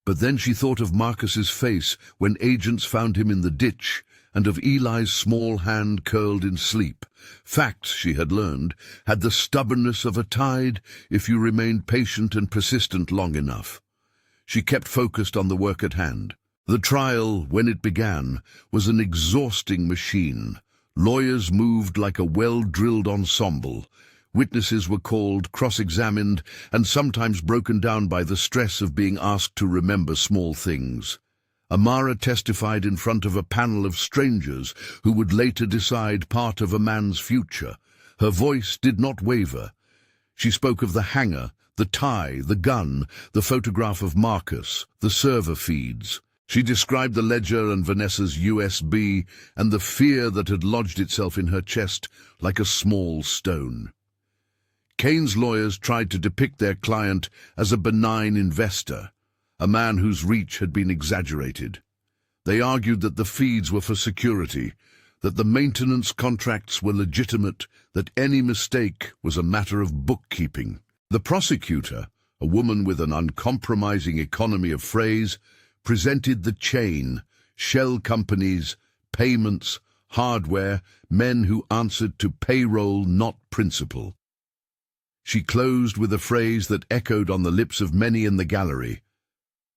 But then she thought of Marcus's face when agents found him in the ditch, and of Eli's small hand curled in sleep. Facts, she had learned, had the stubbornness of a tide if you remained patient and persistent long enough. She kept focused on the work at hand. The trial, when it began, was an exhausting machine. Lawyers moved like a well-drilled ensemble. Witnesses were called, cross-examined, and sometimes broken down by the stress of being asked to remember small things. Amara testified in front of a panel of strangers who would later decide part of a man's future. Her voice did not waver. She spoke of the hangar, the tie, the gun, the photograph of Marcus, the server feeds. She described the ledger and Vanessa's USB and the fear that had lodged itself in her chest like a small stone. Kane's lawyers tried to depict their client as a benign investor, a man whose reach had been exaggerated. They argued that the feeds were for security, that the maintenance contracts were legitimate, that any mistake was a matter of bookkeeping. The prosecutor, a woman with an uncompromising economy of phrase, presented the chain: shell companies, payments, hardware, men who answered to payroll, not principal. She closed with a phrase that echoed on the lips of many in the gallery: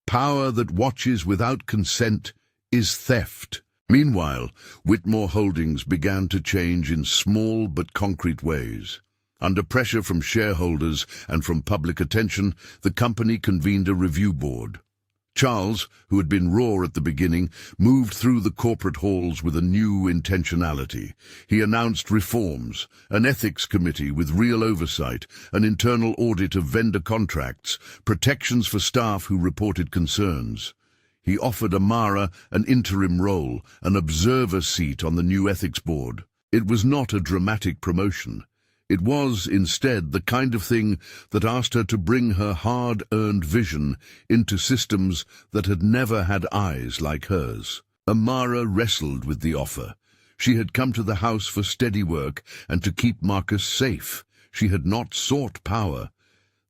"Power that watches without consent is theft." Meanwhile, Whitmore Holdings began to change in small but concrete ways. Under pressure from shareholders and from public attention, the company convened a review board. Charles, who had been raw at the beginning, moved through the corporate halls with a new intentionality. He announced reforms, an ethics committee with real oversight, an internal audit of vendor contracts, protections for staff who reported concerns. He offered Amara an interim role, an observer seat on the new ethics board. It was not a dramatic promotion. It was, instead, the kind of thing that asked her to bring her hard-earned vision into systems that had never had eyes like hers. Amara wrestled with the offer. She had come to the house for steady work and to keep Marcus safe. She had not sought power.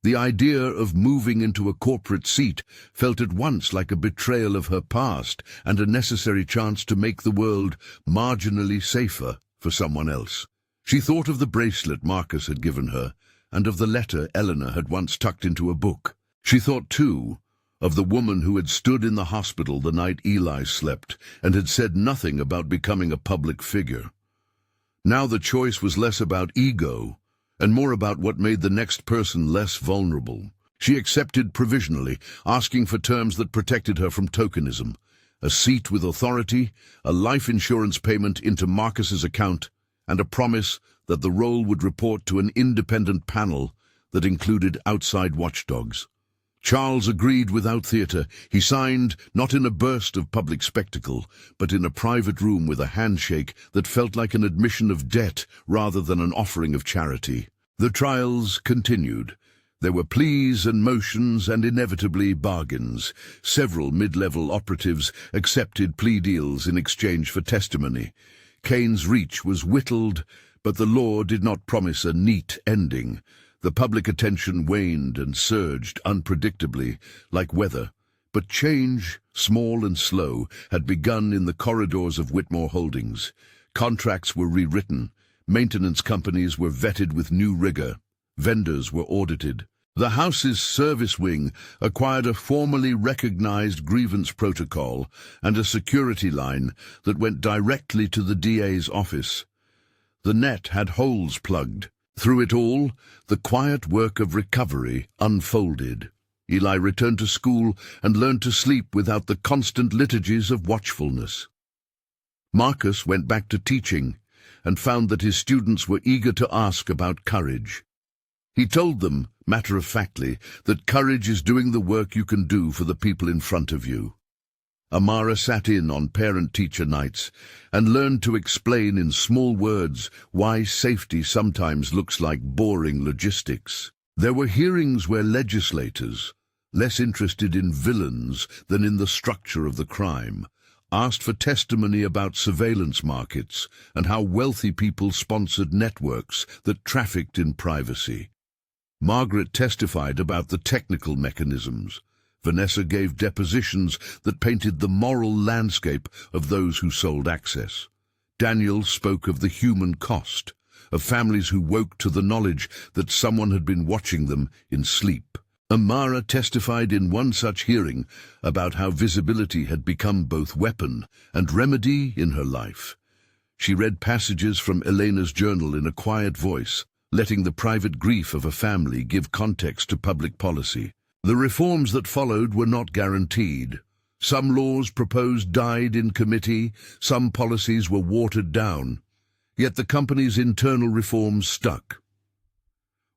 The idea of moving into a corporate seat felt at once like a betrayal of her past and a necessary chance to make the world marginally safer for someone else. She thought of the bracelet Marcus had given her, and of the letter Eleanor had once tucked into a book. She thought, too, of the woman who had stood in the hospital the night Eli slept and had said nothing about becoming a public figure. Now the choice was less about ego and more about what made the next person less vulnerable. She accepted provisionally, asking for terms that protected her from tokenism: a seat with authority, a life insurance payment into Marcus's account, and a promise that the role would report to an independent panel that included outside watchdogs. Charles agreed without theatre. He signed, not in a burst of public spectacle, but in a private room with a handshake that felt like an admission of debt rather than an offering of charity. The trials continued. There were pleas and motions and inevitably bargains. Several mid-level operatives accepted plea deals in exchange for testimony. Kane's reach was whittled, but the law did not promise a neat ending. The public attention waned and surged unpredictably, like weather. But change, small and slow, had begun in the corridors of Whitmore Holdings. Contracts were rewritten. Maintenance companies were vetted with new rigor. Vendors were audited. The house's service wing acquired a formally recognized grievance protocol and a security line that went directly to the DA's office. The net had holes plugged. Through it all, the quiet work of recovery unfolded. Eli returned to school and learned to sleep without the constant liturgies of watchfulness. Marcus went back to teaching and found that his students were eager to ask about courage. He told them, matter-of-factly, that courage is doing the work you can do for the people in front of you. Amara sat in on parent-teacher nights and learned to explain in small words why safety sometimes looks like boring logistics. There were hearings where legislators, less interested in villains than in the structure of the crime, asked for testimony about surveillance markets and how wealthy people sponsored networks that trafficked in privacy. Margaret testified about the technical mechanisms, Vanessa gave depositions that painted the moral landscape of those who sold access. Daniel spoke of the human cost, of families who woke to the knowledge that someone had been watching them in sleep. Amara testified in one such hearing about how visibility had become both weapon and remedy in her life. She read passages from Elena's journal in a quiet voice, letting the private grief of a family give context to public policy. The reforms that followed were not guaranteed. Some laws proposed died in committee, some policies were watered down. Yet the company's internal reforms stuck.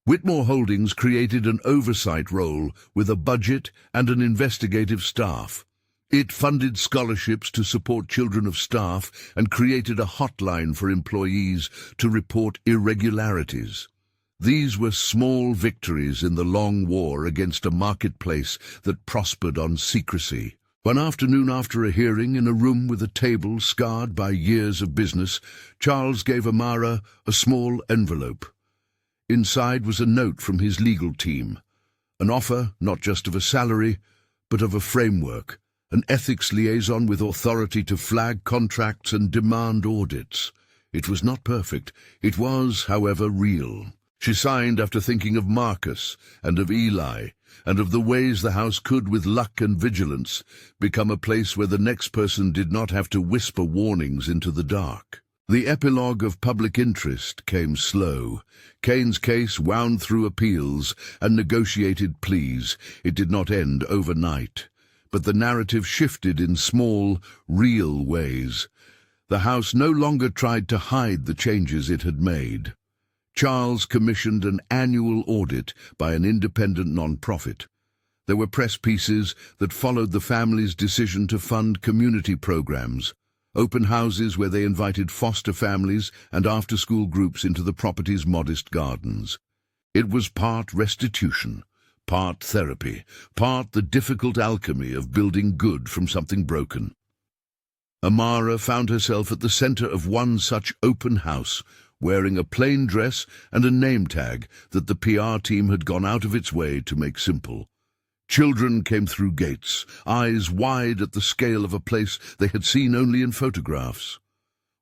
Whitmore Holdings created an oversight role with a budget and an investigative staff. It funded scholarships to support children of staff and created a hotline for employees to report irregularities. These were small victories in the long war against a marketplace that prospered on secrecy. One afternoon after a hearing in a room with a table scarred by years of business, Charles gave Amara a small envelope. Inside was a note from his legal team, an offer not just of a salary, but of a framework, an ethics liaison with authority to flag contracts and demand audits. It was not perfect. It was, however, real. She signed after thinking of Marcus and of Eli, and of the ways the house could, with luck and vigilance, become a place where the next person did not have to whisper warnings into the dark. The epilogue of public interest came slow. Kane's case wound through appeals and negotiated pleas. It did not end overnight. But the narrative shifted in small, real ways. The house no longer tried to hide the changes it had made. Charles commissioned an annual audit by an independent non-profit. There were press pieces that followed the family's decision to fund community programs, open houses where they invited foster families and after-school groups into the property's modest gardens. It was part restitution, part therapy, part the difficult alchemy of building good from something broken. Amara found herself at the center of one such open house, wearing a plain dress and a name tag that the PR team had gone out of its way to make simple. Children came through gates, eyes wide at the scale of a place they had seen only in photographs.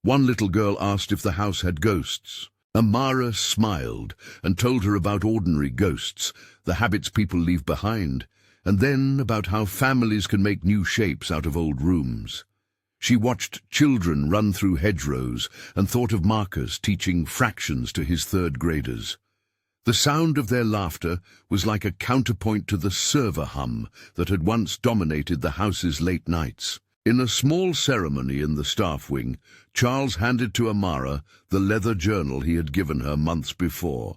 One little girl asked if the house had ghosts. Amara smiled and told her about ordinary ghosts, the habits people leave behind, and then about how families can make new shapes out of old rooms. She watched children run through hedgerows and thought of Marcus teaching fractions to his third graders. The sound of their laughter was like a counterpoint to the server hum that had once dominated the house's late nights. In a small ceremony in the staff wing, Charles handed to Amara the leather journal he had given her months before.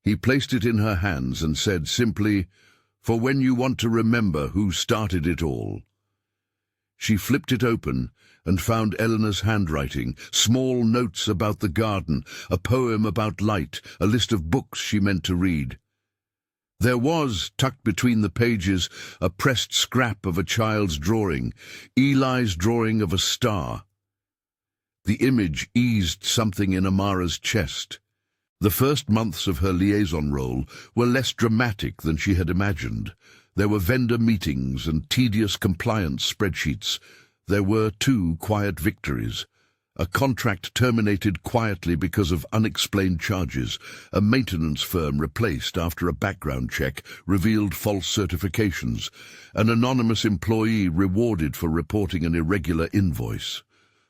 He placed it in her hands and said simply, "For when you want to remember who started it all." She flipped it open and found Eleanor's handwriting, small notes about the garden, a poem about light, a list of books she meant to read. There was, tucked between the pages, a pressed scrap of a child's drawing, Eli's drawing of a star. The image eased something in Amara's chest. The first months of her liaison role were less dramatic than she had imagined. There were vendor meetings and tedious compliance spreadsheets. There were 2 quiet victories. A contract terminated quietly because of unexplained charges. A maintenance firm replaced after a background check revealed false certifications. An anonymous employee rewarded for reporting an irregular invoice.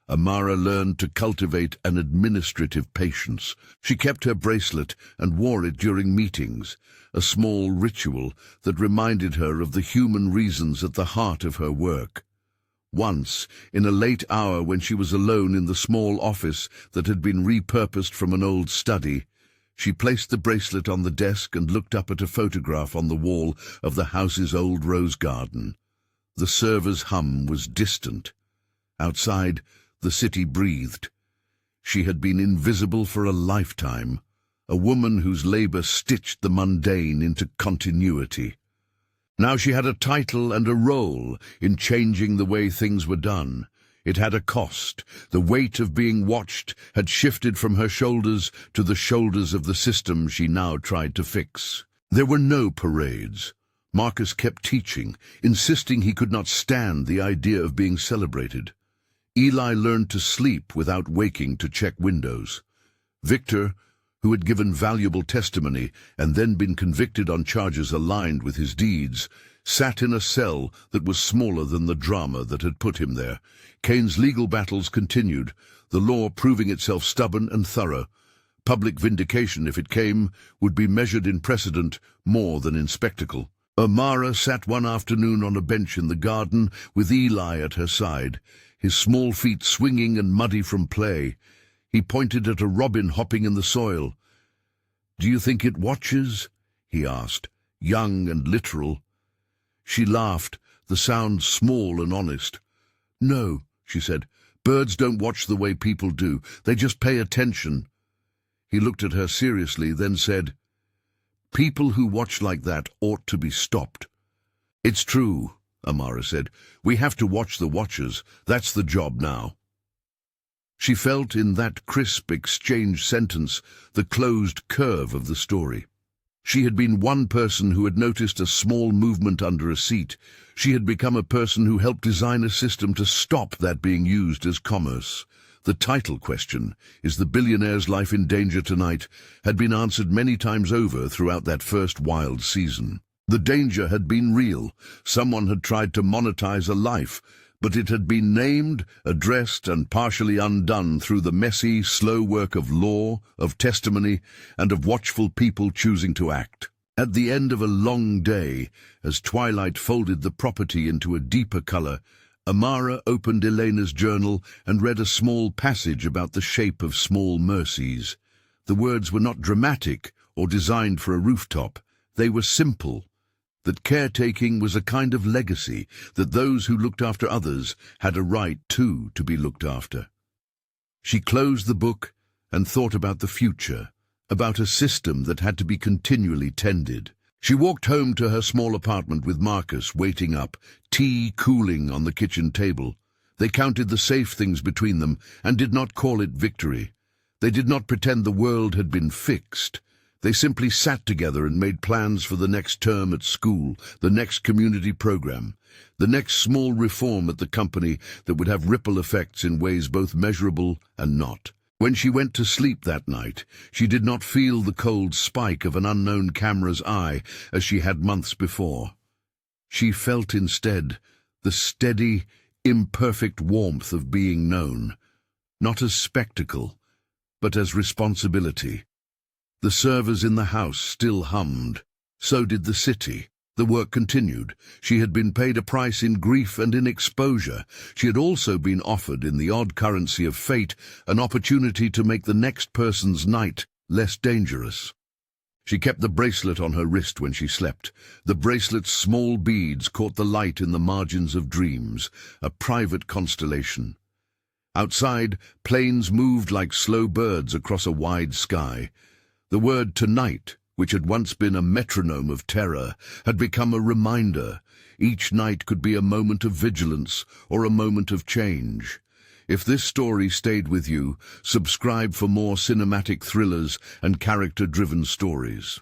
Amara learned to cultivate an administrative patience. She kept her bracelet and wore it during meetings, a small ritual that reminded her of the human reasons at the heart of her work. Once, in a late hour when she was alone in the small office that had been repurposed from an old study, she placed the bracelet on the desk and looked up at a photograph on the wall of the house's old rose garden. The server's hum was distant. Outside, the city breathed. She had been invisible for a lifetime, a woman whose labor stitched the mundane into continuity. Now she had a title and a role in changing the way things were done. It had a cost. The weight of being watched had shifted from her shoulders to the shoulders of the system she now tried to fix. There were no parades, Marcus kept teaching, insisting he could not stand the idea of being celebrated. Eli learned to sleep without waking to check windows. Victor, who had given valuable testimony and then been convicted on charges aligned with his deeds, sat in a cell that was smaller than the drama that had put him there. Cain's legal battles continued, the law proving itself stubborn and thorough. Public vindication, if it came, would be measured in precedent more than in spectacle. Amara sat one afternoon on a bench in the garden with Eli at her side, his small feet swinging and muddy from play. He pointed at a robin hopping in the soil. "Do you think it watches?" he asked, young and literal. She laughed, the sound small and honest. "No," she said, "birds don't watch the way people do. They just pay attention." He looked at her seriously, then said, "People who watch like that ought to be stopped." "It's true," Amara said. "We have to watch the watchers. That's the job now." She felt in that crisp exchange sentence the closed curve of the story. She had been one person who had noticed a small movement under a seat. She had become a person who helped design a system to stop that being used as commerce. The title question, "Is the billionaire's life in danger tonight?" had been answered many times over throughout that first wild season. The danger had been real. Someone had tried to monetize a life, but it had been named, addressed, and partially undone through the messy, slow work of law, of testimony, and of watchful people choosing to act. At the end of a long day, as twilight folded the property into a deeper color, Amara opened Elena's journal and read a small passage about the shape of small mercies. The words were not dramatic or designed for a rooftop. They were simple. That caretaking was a kind of legacy, that those who looked after others had a right, too, to be looked after. She closed the book and thought about the future, about a system that had to be continually tended. She walked home to her small apartment with Marcus waiting up, tea cooling on the kitchen table. They counted the safe things between them and did not call it victory. They did not pretend the world had been fixed. They simply sat together and made plans for the next term at school, the next community program, the next small reform at the company that would have ripple effects in ways both measurable and not. When she went to sleep that night, she did not feel the cold spike of an unknown camera's eye as she had months before. She felt instead the steady, imperfect warmth of being known, not as spectacle, but as responsibility. The servers in the house still hummed. So did the city. The work continued. She had been paid a price in grief and in exposure. She had also been offered, in the odd currency of fate, an opportunity to make the next person's night less dangerous. She kept the bracelet on her wrist when she slept. The bracelet's small beads caught the light in the margins of dreams, a private constellation. Outside, planes moved like slow birds across a wide sky. The word tonight, which had once been a metronome of terror, had become a reminder. Each night could be a moment of vigilance or a moment of change. If this story stayed with you, subscribe for more cinematic thrillers and character-driven stories.